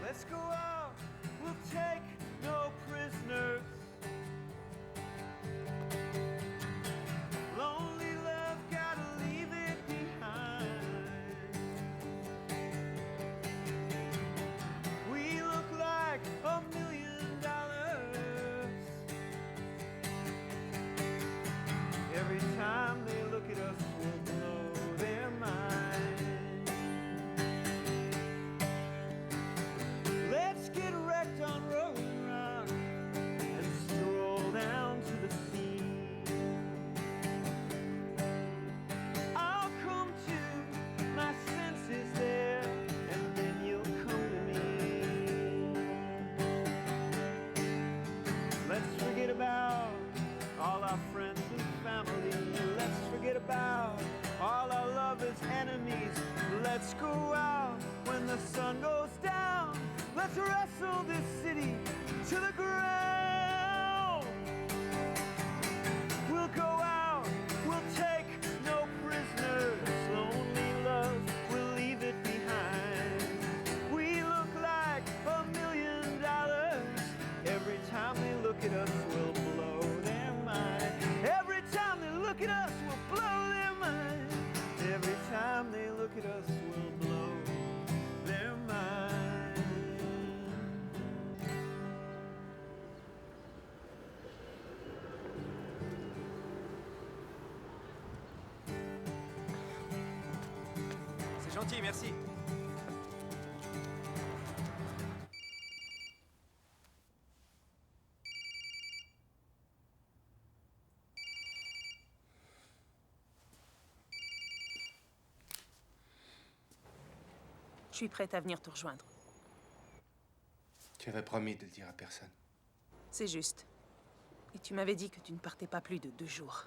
T: Let's go out, we'll take no prisoners. Lonely love, gotta leave it behind. We look like $1 million. Every time they look at us, we'll blow their mind. Let's get wrecked on Rolling Rock and stroll down to the sea. I'll come to my senses there, and then you'll come to me. Let's forget about all our friends and family. Let's forget about all our lovers' enemies. Let's go out when the sun goes down. Let's wrestle this city to the ground. We'll go out, we'll take no prisoners. Lonely love, we'll leave it behind. We look like $1 million. Every time they look at us, we'll blow their mind. Every time they look at us, we'll blow their mind. Every time they look at us, we'll blow their mind.
O: C'est gentil, merci.
H: Je suis prête à venir te rejoindre.
C: Tu avais promis de le dire à personne.
H: C'est juste. Et tu m'avais dit que tu ne partais pas plus de 2 jours.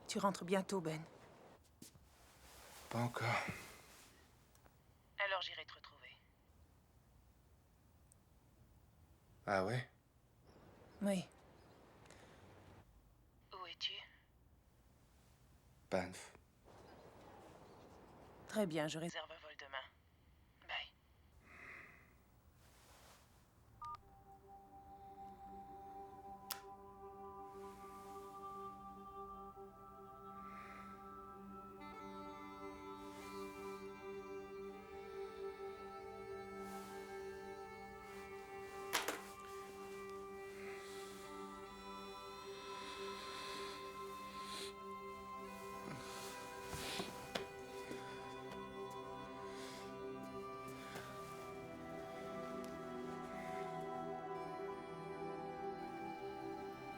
H: Tu rentres bientôt, Ben.
C: Pas encore.
H: Alors j'irai te retrouver.
C: Ah ouais?
H: Oui.
Q: Où es-tu?
C: Banff.
H: Très bien, je réserve un vol demain. Bye.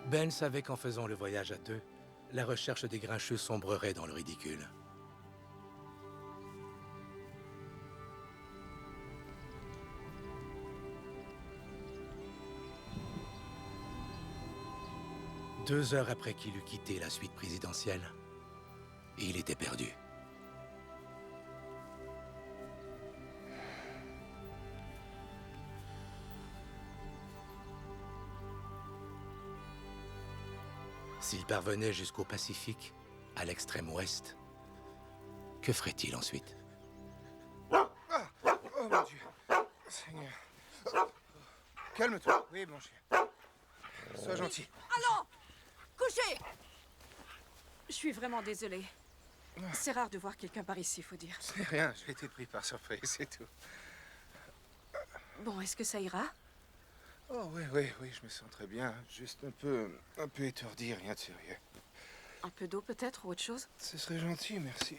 A: Ben savait qu'en faisant le voyage à deux, la recherche des grincheux sombrerait dans le ridicule. Deux heures après qu'il eut quitté la suite présidentielle, il était perdu. S'il parvenait jusqu'au Pacifique, à l'extrême ouest, que ferait-il ensuite?
C: Oh mon Dieu. Seigneur. Calme-toi. Oui, mon chien. Sois gentil.
U: Allons! Couchez! Je suis vraiment désolée. C'est rare de voir quelqu'un par ici, faut dire.
C: C'est rien, j'ai été pris par surprise, c'est tout.
U: Bon, est-ce que ça ira?
C: Oh oui, je me sens très bien. Juste un peu étourdi, rien de sérieux.
U: Un peu d'eau peut-être ou autre chose?
C: Ce serait gentil, merci.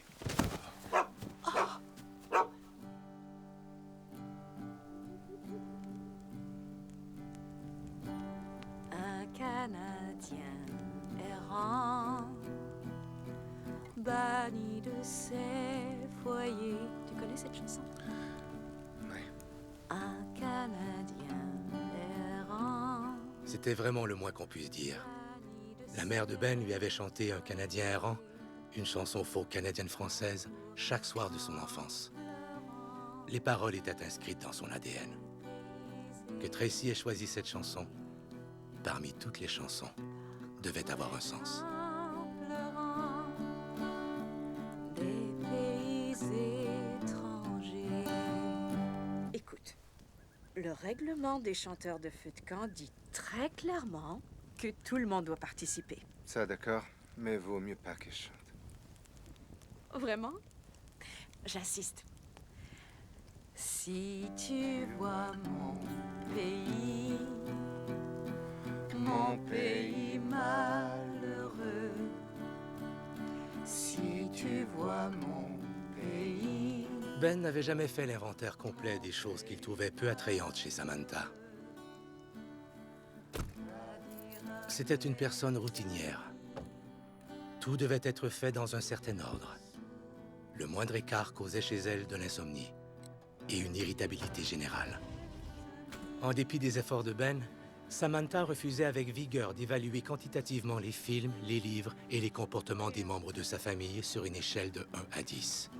U: Un Canadien errant, banni de ses foyers. Tu connais cette chanson?
C: Oui.
U: Un Canadien errant.
A: C'était vraiment le moins qu'on puisse dire. La mère de Ben lui avait chanté Un Canadien errant, une chanson folk canadienne-française, chaque soir de son enfance. Les paroles étaient inscrites dans son ADN. Que Tracy ait choisi cette chanson, parmi toutes les chansons, devait avoir un sens.
U: Pleurant des pays étrangers. Écoute, le règlement des chanteurs de feu de camp dit très clairement que tout le monde doit participer.
C: Ça, d'accord, mais vaut mieux pas que je chante.
U: Vraiment? J'insiste. Si tu vois mon pays malheureux, si tu vois mon pays...
A: Ben n'avait jamais fait l'inventaire complet des choses qu'il trouvait peu attrayantes chez Samantha. C'était une personne routinière. Tout devait être fait dans un certain ordre. Le moindre écart causait chez elle de l'insomnie et une irritabilité générale. En dépit des efforts de Ben, Samantha refusait avec vigueur d'évaluer quantitativement les films, les livres et les comportements des membres de sa famille sur une échelle de 1 à 10.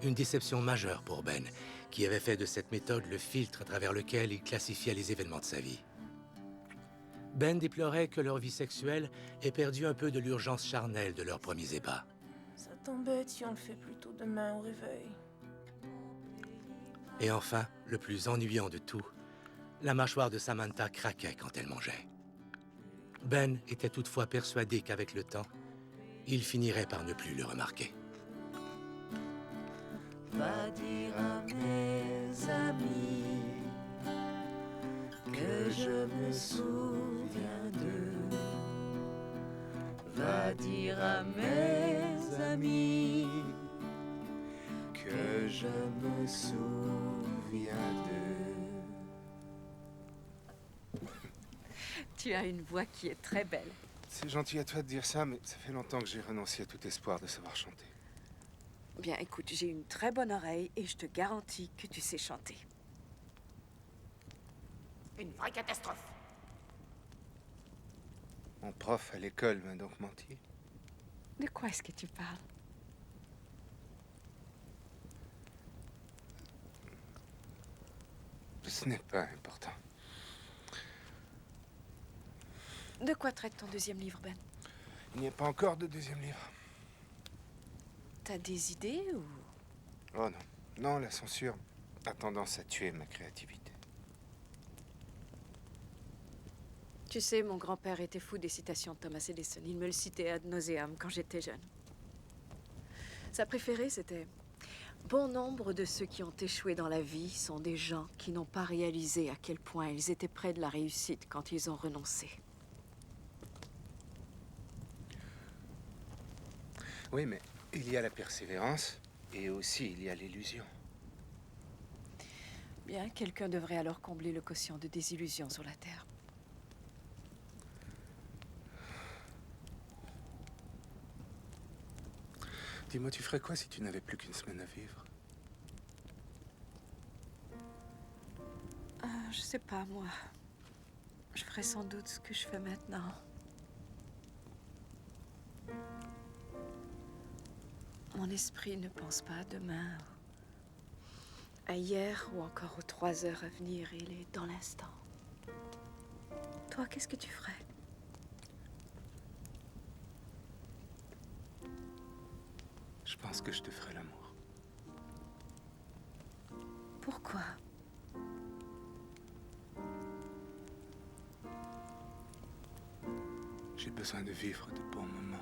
A: Une déception majeure pour Ben, qui avait fait de cette méthode le filtre à travers lequel il classifiait les événements de sa vie. Ben déplorait que leur vie sexuelle ait perdu un peu de l'urgence charnelle de leurs premiers ébats.
H: Ça t'embête si on le fait plutôt demain au réveil.
A: Et enfin, le plus ennuyant de tout, la mâchoire de Samantha craquait quand elle mangeait. Ben était toutefois persuadé qu'avec le temps, il finirait par ne plus le remarquer.
U: Va dire à mes amis que je me souviens d'eux. Va dire à mes amis que je me souviens d'eux. Tu as une voix qui est très belle.
C: C'est gentil à toi de dire ça, mais ça fait longtemps que j'ai renoncé à tout espoir de savoir chanter.
U: Bien, écoute, j'ai une très bonne oreille et je te garantis que tu sais chanter.
G: Une vraie catastrophe.
C: Mon prof à l'école m'a donc menti.
U: De quoi est-ce que tu parles?
C: Ce n'est pas important.
U: De quoi traite ton deuxième livre, Ben?
C: Il n'y a pas encore de deuxième livre.
U: T'as des idées ou...
C: Oh non. Non, la censure a tendance à tuer ma créativité.
U: Tu sais, mon grand-père était fou des citations de Thomas Edison. Il me le citait ad nauseam quand j'étais jeune. Sa préférée, c'était « Bon nombre de ceux qui ont échoué dans la vie sont des gens qui n'ont pas réalisé à quel point ils étaient près de la réussite quand ils ont renoncé. »
C: Oui, mais il y a la persévérance et aussi il y a l'illusion.
U: Bien, quelqu'un devrait alors combler le quotient de désillusion sur la Terre.
C: Dis-moi, tu ferais quoi si tu n'avais plus qu'une semaine à vivre?
U: Je sais pas, moi. Je ferais sans doute ce que je fais maintenant. Mon esprit ne pense pas à demain, à hier ou encore aux 3 heures à venir. Il est dans l'instant. Toi, qu'est-ce que tu ferais?
C: Je pense que je te ferai l'amour.
U: Pourquoi?
C: J'ai besoin de vivre de bons moments.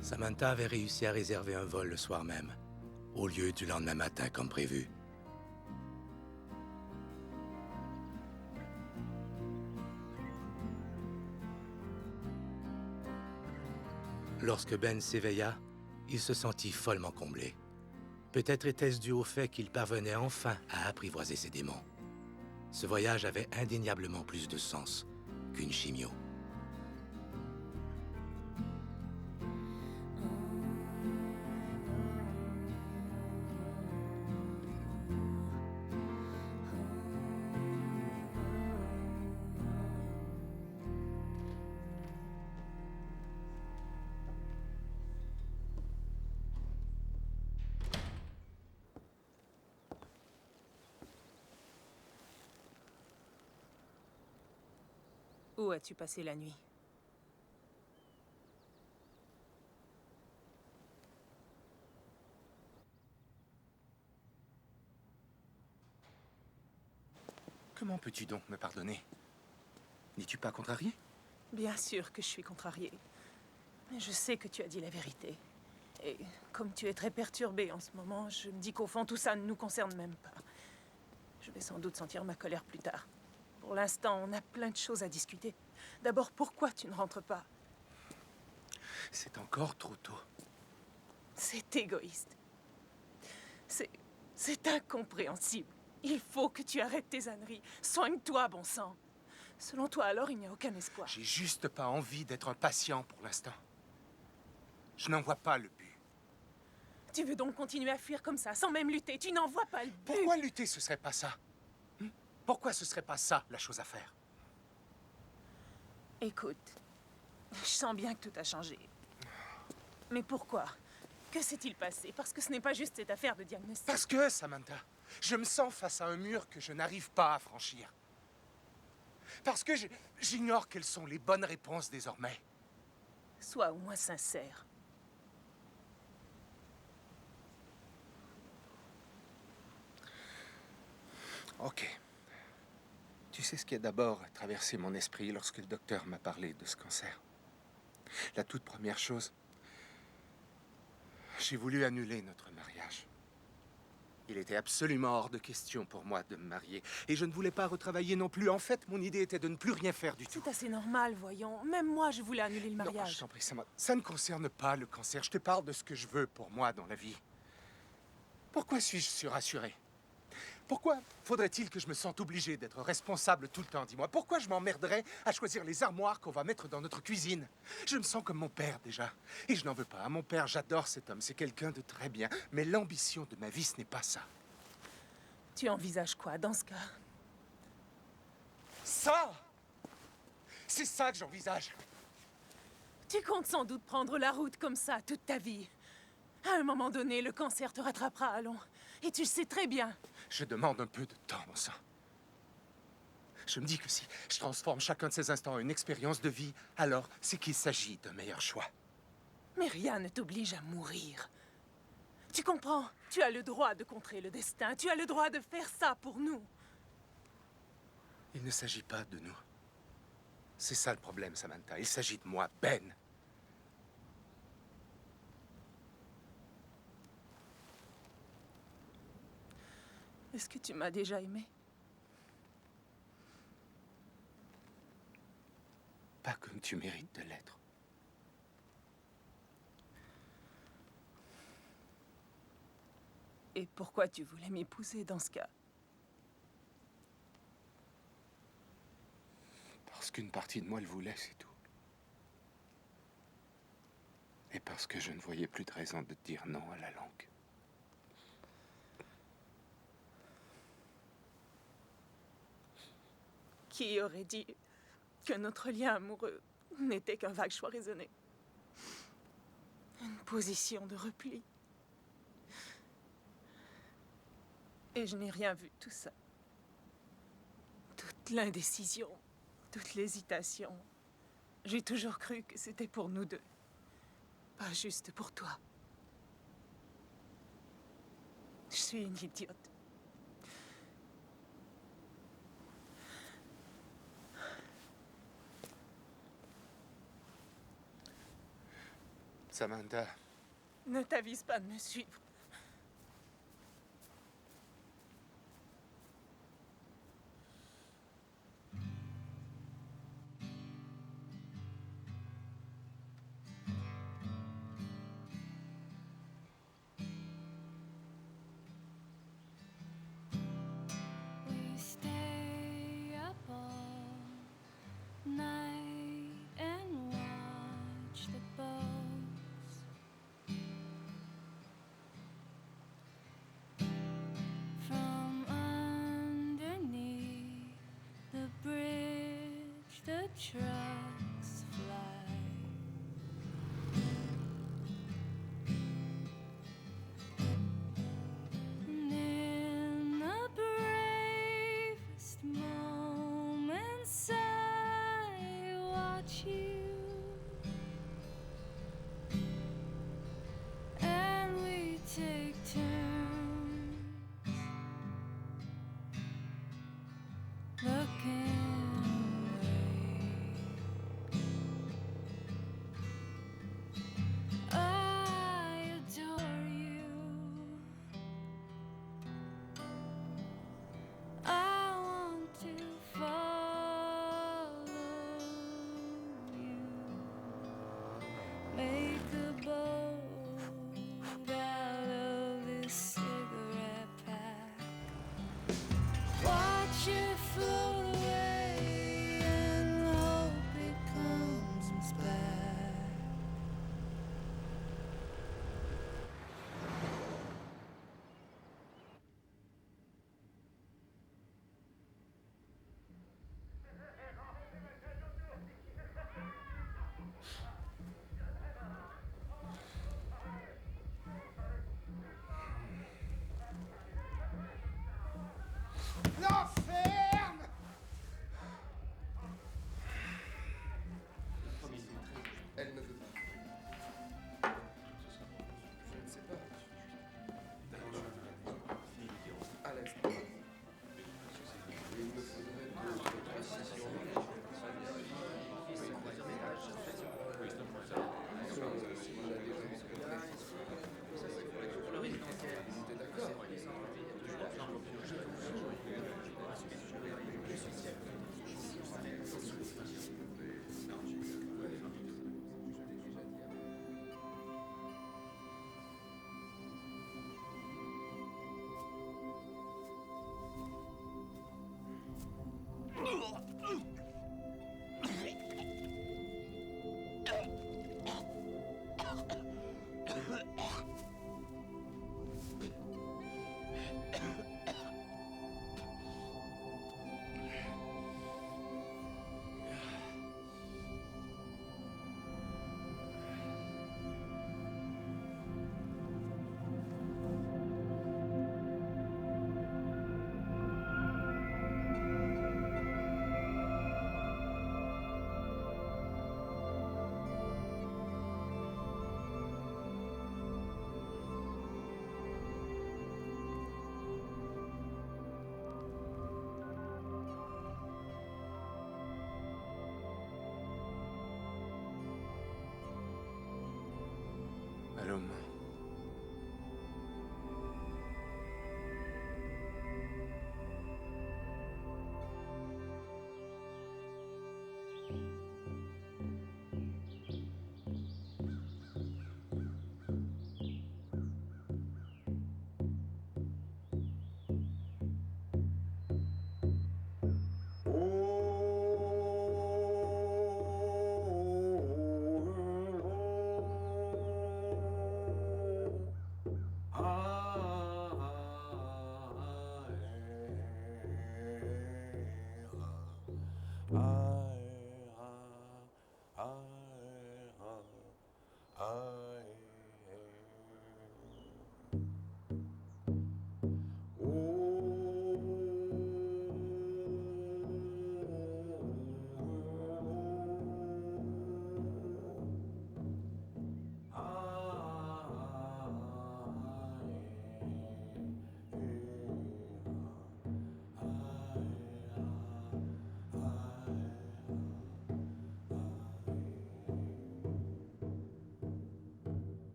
A: Samantha avait réussi à réserver un vol le soir même, au lieu du lendemain matin comme prévu. Lorsque Ben s'éveilla, il se sentit follement comblé. Peut-être était-ce dû au fait qu'il parvenait enfin à apprivoiser ses démons. Ce voyage avait indéniablement plus de sens qu'une chimio.
H: Où as-tu passé la nuit?
C: Comment peux-tu donc me pardonner? N'es-tu pas contrarié?
H: Bien sûr que je suis contrariée. Mais je sais que tu as dit la vérité. Et comme tu es très perturbé en ce moment, je me dis qu'au fond, tout ça ne nous concerne même pas. Je vais sans doute sentir ma colère plus tard. Pour l'instant, on a plein de choses à discuter. D'abord, pourquoi tu ne rentres pas?
C: C'est encore trop tôt.
H: C'est égoïste. C'est incompréhensible. Il faut que tu arrêtes tes âneries. Soigne-toi, bon sang. Selon toi, alors, il n'y a aucun espoir.
C: J'ai juste pas envie d'être un patient pour l'instant. Je n'en vois pas le but.
H: Tu veux donc continuer à fuir comme ça, sans même lutter? Tu n'en vois pas le but.
C: Pourquoi lutter, ce serait pas ça? Pourquoi ce serait pas ça, la chose à faire?
H: Écoute, je sens bien que tout a changé. Mais pourquoi? Que s'est-il passé? Parce que ce n'est pas juste cette affaire de diagnostic.
C: Parce que, Samantha, je me sens face à un mur que je n'arrive pas à franchir. Parce que j'ignore quelles sont les bonnes réponses désormais.
H: Sois au moins sincère.
C: Ok. Tu sais ce qui a d'abord traversé mon esprit lorsque le docteur m'a parlé de ce cancer? La toute première chose, j'ai voulu annuler notre mariage. Il était absolument hors de question pour moi de me marier. Et je ne voulais pas retravailler non plus. En fait, mon idée était de ne plus rien faire du tout.
H: C'est assez normal, voyons. Même moi, je voulais annuler le mariage.
C: Non, je t'en prie, ça ne concerne pas le cancer. Je te parle de ce que je veux pour moi dans la vie. Pourquoi suis-je surassuré? Pourquoi faudrait-il que je me sente obligé d'être responsable tout le temps, dis-moi? Pourquoi je m'emmerderais à choisir les armoires qu'on va mettre dans notre cuisine? Je me sens comme mon père, déjà. Et je n'en veux pas. À mon père, j'adore cet homme. C'est quelqu'un de très bien. Mais l'ambition de ma vie, ce n'est pas ça.
H: Tu envisages quoi dans ce cas?
C: Ça! C'est ça que j'envisage.
H: Tu comptes sans doute prendre la route comme ça toute ta vie. À un moment donné, le cancer te rattrapera, allons. Et tu le sais très bien.
C: Je demande un peu de temps, mon sang. Je me dis que si je transforme chacun de ces instants en une expérience de vie, alors c'est qu'il s'agit d'un meilleur choix.
H: Mais rien ne t'oblige à mourir. Tu comprends? Tu as le droit de contrer le destin. Tu as le droit de faire ça pour nous.
C: Il ne s'agit pas de nous. C'est ça le problème, Samantha. Il s'agit de moi, Ben.
H: Est-ce que tu m'as déjà aimé?
C: Pas comme tu mérites de l'être.
H: Et pourquoi tu voulais m'épouser dans ce cas?
C: Parce qu'une partie de moi le voulait, c'est tout. Et parce que je ne voyais plus de raison de dire non à la langue.
H: Qui aurait dit que notre lien amoureux n'était qu'un vague choix raisonné? Une position de repli. Et je n'ai rien vu de tout ça. Toute l'indécision, toute l'hésitation. J'ai toujours cru que c'était pour nous deux. Pas juste pour toi. Je suis une idiote.
C: Samantha,
H: Ne t'avise pas de me suivre.
N: We stay up all night and watch the boats from underneath the bridge. The trucks fly. And in the bravest moments, I watch you, and we take turns looking away. I adore you. I want to follow
M: Shalom.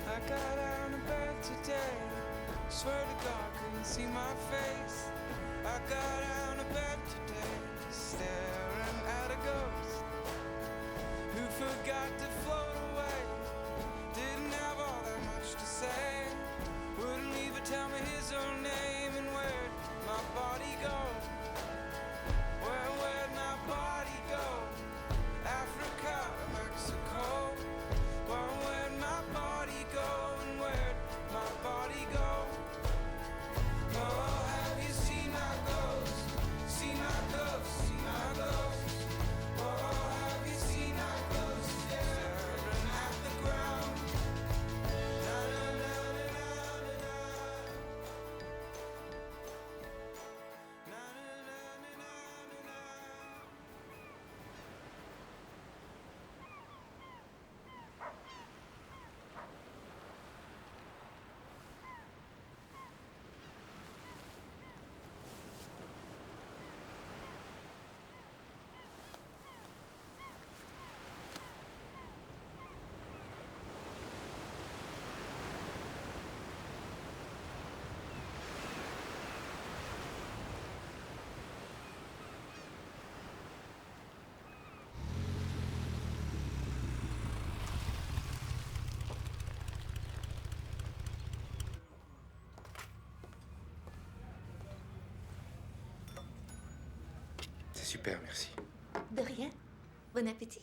D: I got out of bed today. Swear to God, couldn't see my face. I got out of bed today, staring at a ghost who forgot to float away. Didn't have all that much to say. Wouldn't even tell me his own name and where'd my body go? Where'd my body go? Africa or Mexico? Where'd my body go and where'd my body go? Oh, have you seen my ghost? Seen my ghost? Seen my ghost? Oh, have you seen my ghost? Staring at the ground. Na na na na na na na. Na na na na na na na.
A: C'est super, merci.
F: De rien. Bon appétit.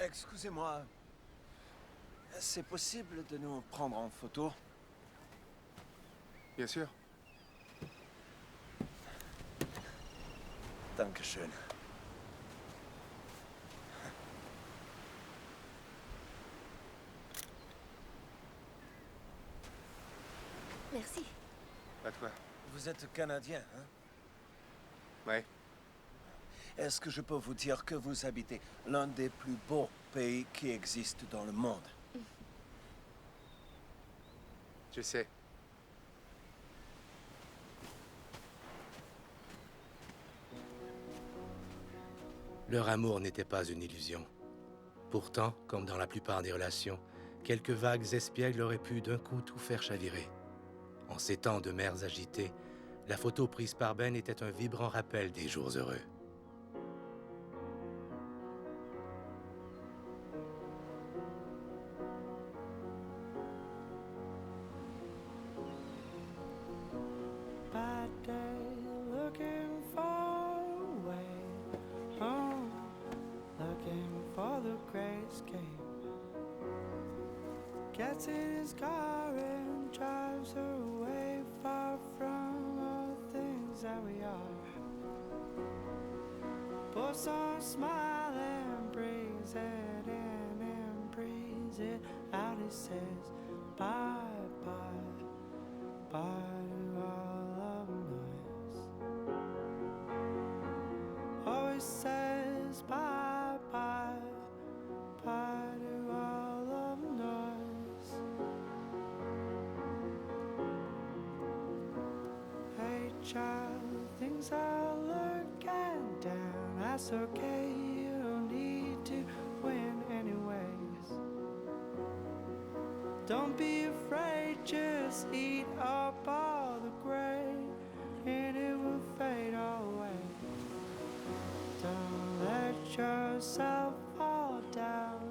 L: Excusez-moi. C'est possible de nous prendre en photo?
R: Bien sûr.
L: Dankeschön.
F: Merci.
R: Pas de quoi.
L: Vous êtes Canadien, hein?
R: Ouais.
L: Est-ce que je peux vous dire que vous habitez l'un des plus beaux pays qui existent dans le monde?
R: Je sais.
A: Leur amour n'était pas une illusion. Pourtant, comme dans la plupart des relations, quelques vagues espiègles auraient pu d'un coup tout faire chavirer. En ces temps de mers agitées, la photo prise par Ben était un vibrant rappel des jours heureux.
T: Bad day, looking for a way home, looking for the great escape. Gets in his car and drives away, far from all the things that we are. Puts on a smile and brings it in and breathes it out. He says bye bye, bye to all of noise. Always says bye bye, bye to all of noise. Hey child, things are looking down. That's okay, you don't need to win anyways. Don't be afraid, just eat up all the grain and it will fade away. Don't let yourself fall down.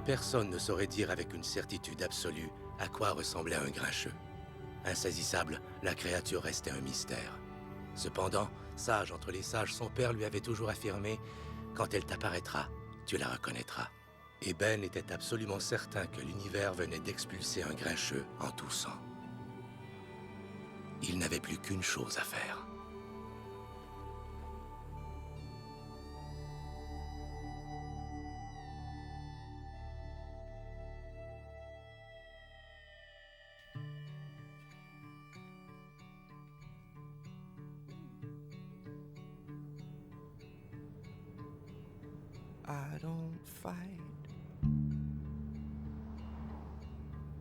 A: Personne ne saurait dire avec une certitude absolue à quoi ressemblait un grincheux. Insaisissable, la créature restait un mystère. Cependant, sage entre les sages, son père lui avait toujours affirmé « Quand elle t'apparaîtra, tu la reconnaîtras ». Et Ben était absolument certain que l'univers venait d'expulser un grincheux en toussant. Il n'avait plus qu'une chose à faire.
T: I don't fight,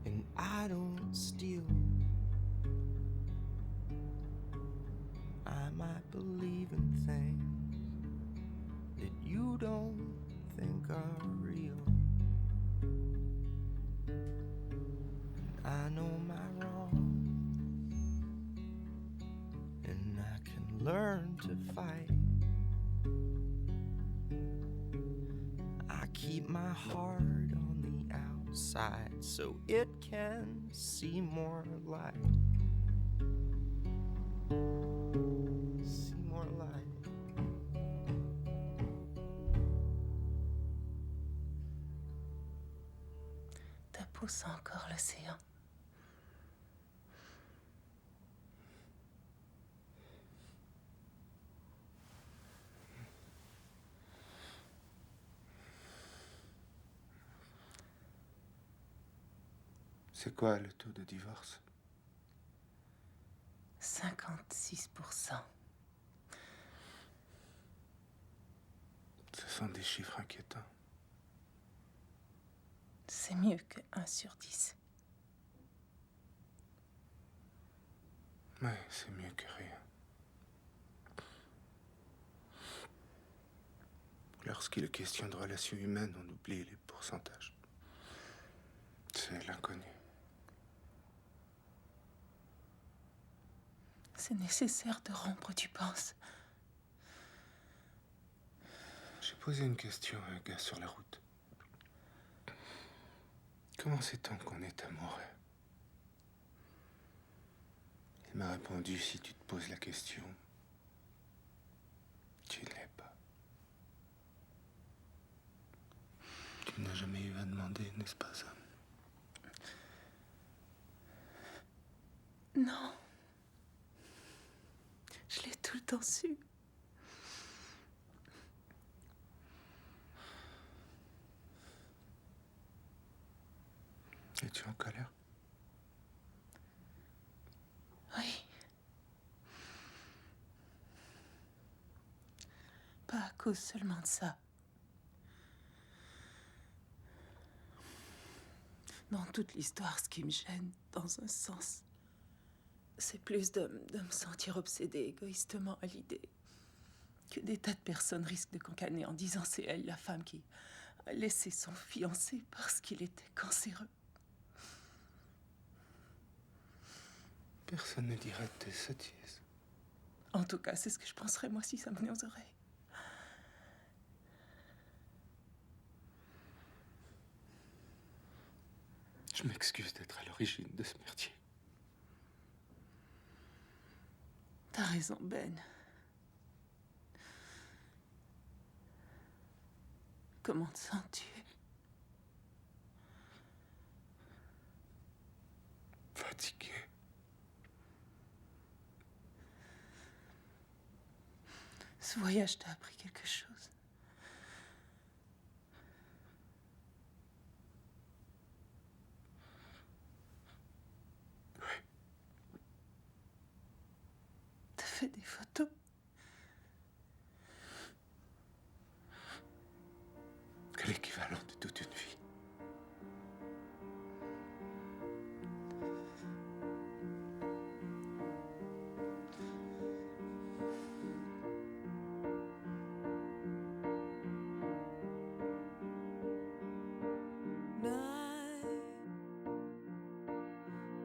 T: and I don't steal. I might believe in things that you don't think are real. I know my wrongs, and I can learn to fight. I keep my heart on the outside.
K: side so it can see more light. See more light.
H: Ta peau sent encore l'océan.
C: C'est quoi le taux de divorce?
H: 56%.
C: Ce sont des chiffres inquiétants.
H: C'est mieux que 1 sur 10.
C: Ouais, c'est mieux que rien. Lorsqu'il est question de relations humaines, on oublie les pourcentages. C'est l'inconnu.
H: C'est nécessaire de rompre, tu penses?
C: J'ai posé une question à un gars sur la route. Comment sait-on qu'on est amoureux? Il m'a répondu, si tu te poses la question, tu ne l'es pas. Tu n'as jamais eu à demander, n'est-ce pas, Sam?
H: Non. Je l'ai tout le temps su.
C: Es-tu en colère?
H: Oui. Pas à cause seulement de ça. Dans toute l'histoire, ce qui me gêne, dans un sens, c'est plus de me sentir obsédée égoïstement à l'idée que des tas de personnes risquent de cancaner en disant c'est elle la femme qui a laissé son fiancé parce qu'il était cancéreux.
C: Personne ne dira de tes sottises.
H: En tout cas, c'est ce que je penserais moi si ça me venait aux oreilles.
C: Je m'excuse d'être à l'origine de ce merdier.
H: T'as raison, Ben. Comment te sens-tu?
C: Fatigué.
H: Ce voyage t'a appris quelque chose? T'as fait des photos?
C: L'équivalent de toute une vie.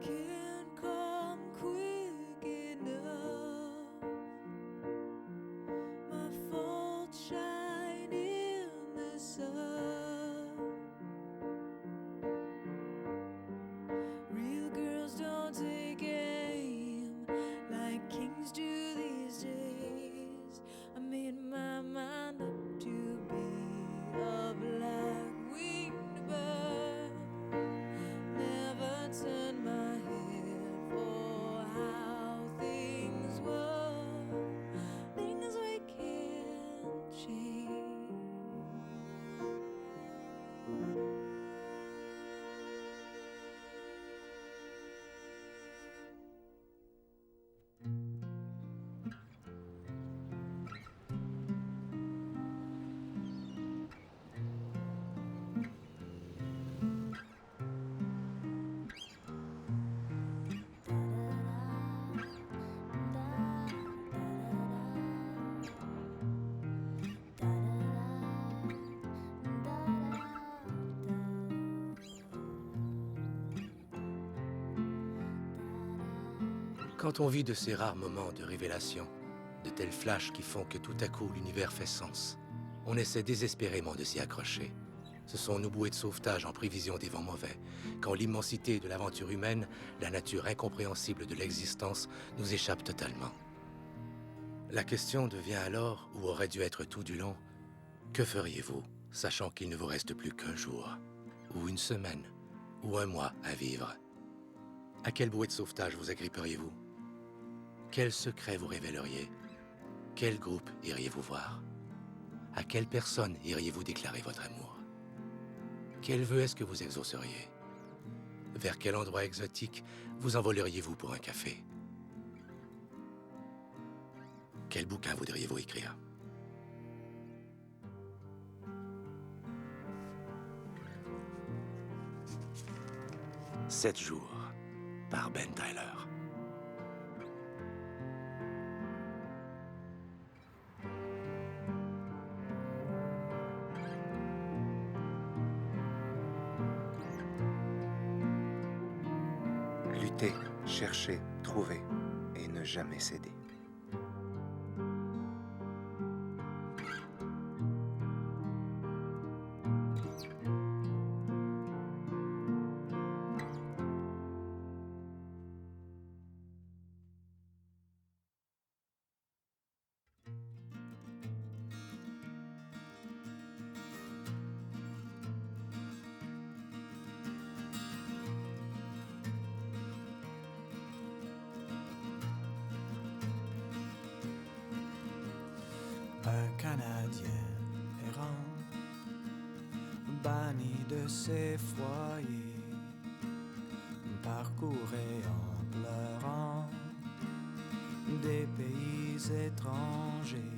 N: Can't come quick enough. My fault shine in the sun. Real girls don't take aim like kings do these days. I made my mind up to be a black winged bird. Never turn my head for how things were. Things we can't change.
A: Quand on vit de ces rares moments de révélation, de tels flashs qui font que tout à coup l'univers fait sens, on essaie désespérément de s'y accrocher. Ce sont nos bouées de sauvetage en prévision des vents mauvais, quand l'immensité de l'aventure humaine, la nature incompréhensible de l'existence, nous échappe totalement. La question devient alors, où aurait dû être tout du long, que feriez-vous, sachant qu'il ne vous reste plus qu'un jour, ou une semaine, ou un mois à vivre? À quelle bouée de sauvetage vous agripperiez-vous? Quel secret vous révéleriez? Quel groupe iriez-vous voir? À quelle personne iriez-vous déclarer votre amour? Quel vœu est-ce que vous exauceriez? Vers quel endroit exotique vous envoleriez-vous pour un café? Quel bouquin voudriez-vous écrire? « 7 jours » par Ben Tyler.
C: Lutter, chercher, trouver et ne jamais céder.
K: Un Canadien errant, banni de ses foyers, parcourait en pleurant des pays étrangers.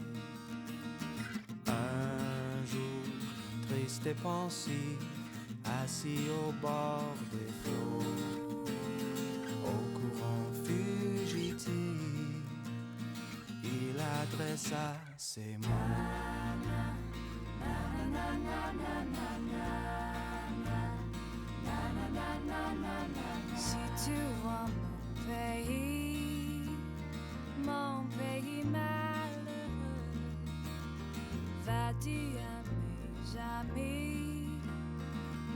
K: Un jour, triste et pensif, assis au bord des flots, au courant fugitif, il adressa ces mots.
N: Si tu vois mon pays malheureux, va dire à mes amis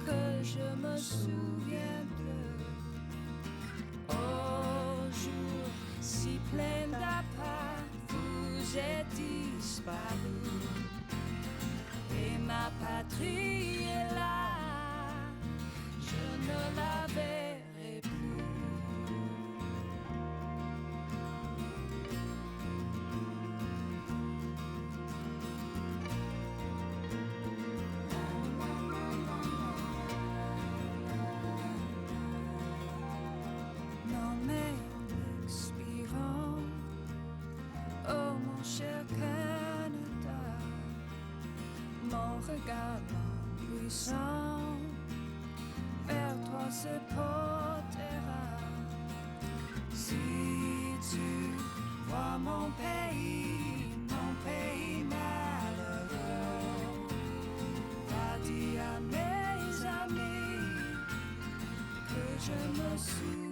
N: que je me souviens d'eux. Au jour si plein d'appât, vous êtes disparu, et ma patrie est là, je ne la verrai plus. Non mais en expirant, oh mon cher Canada, mon regard puissant vers toi se portera. Si tu vois mon pays malheureux, va dire à mes amis que je me souviens.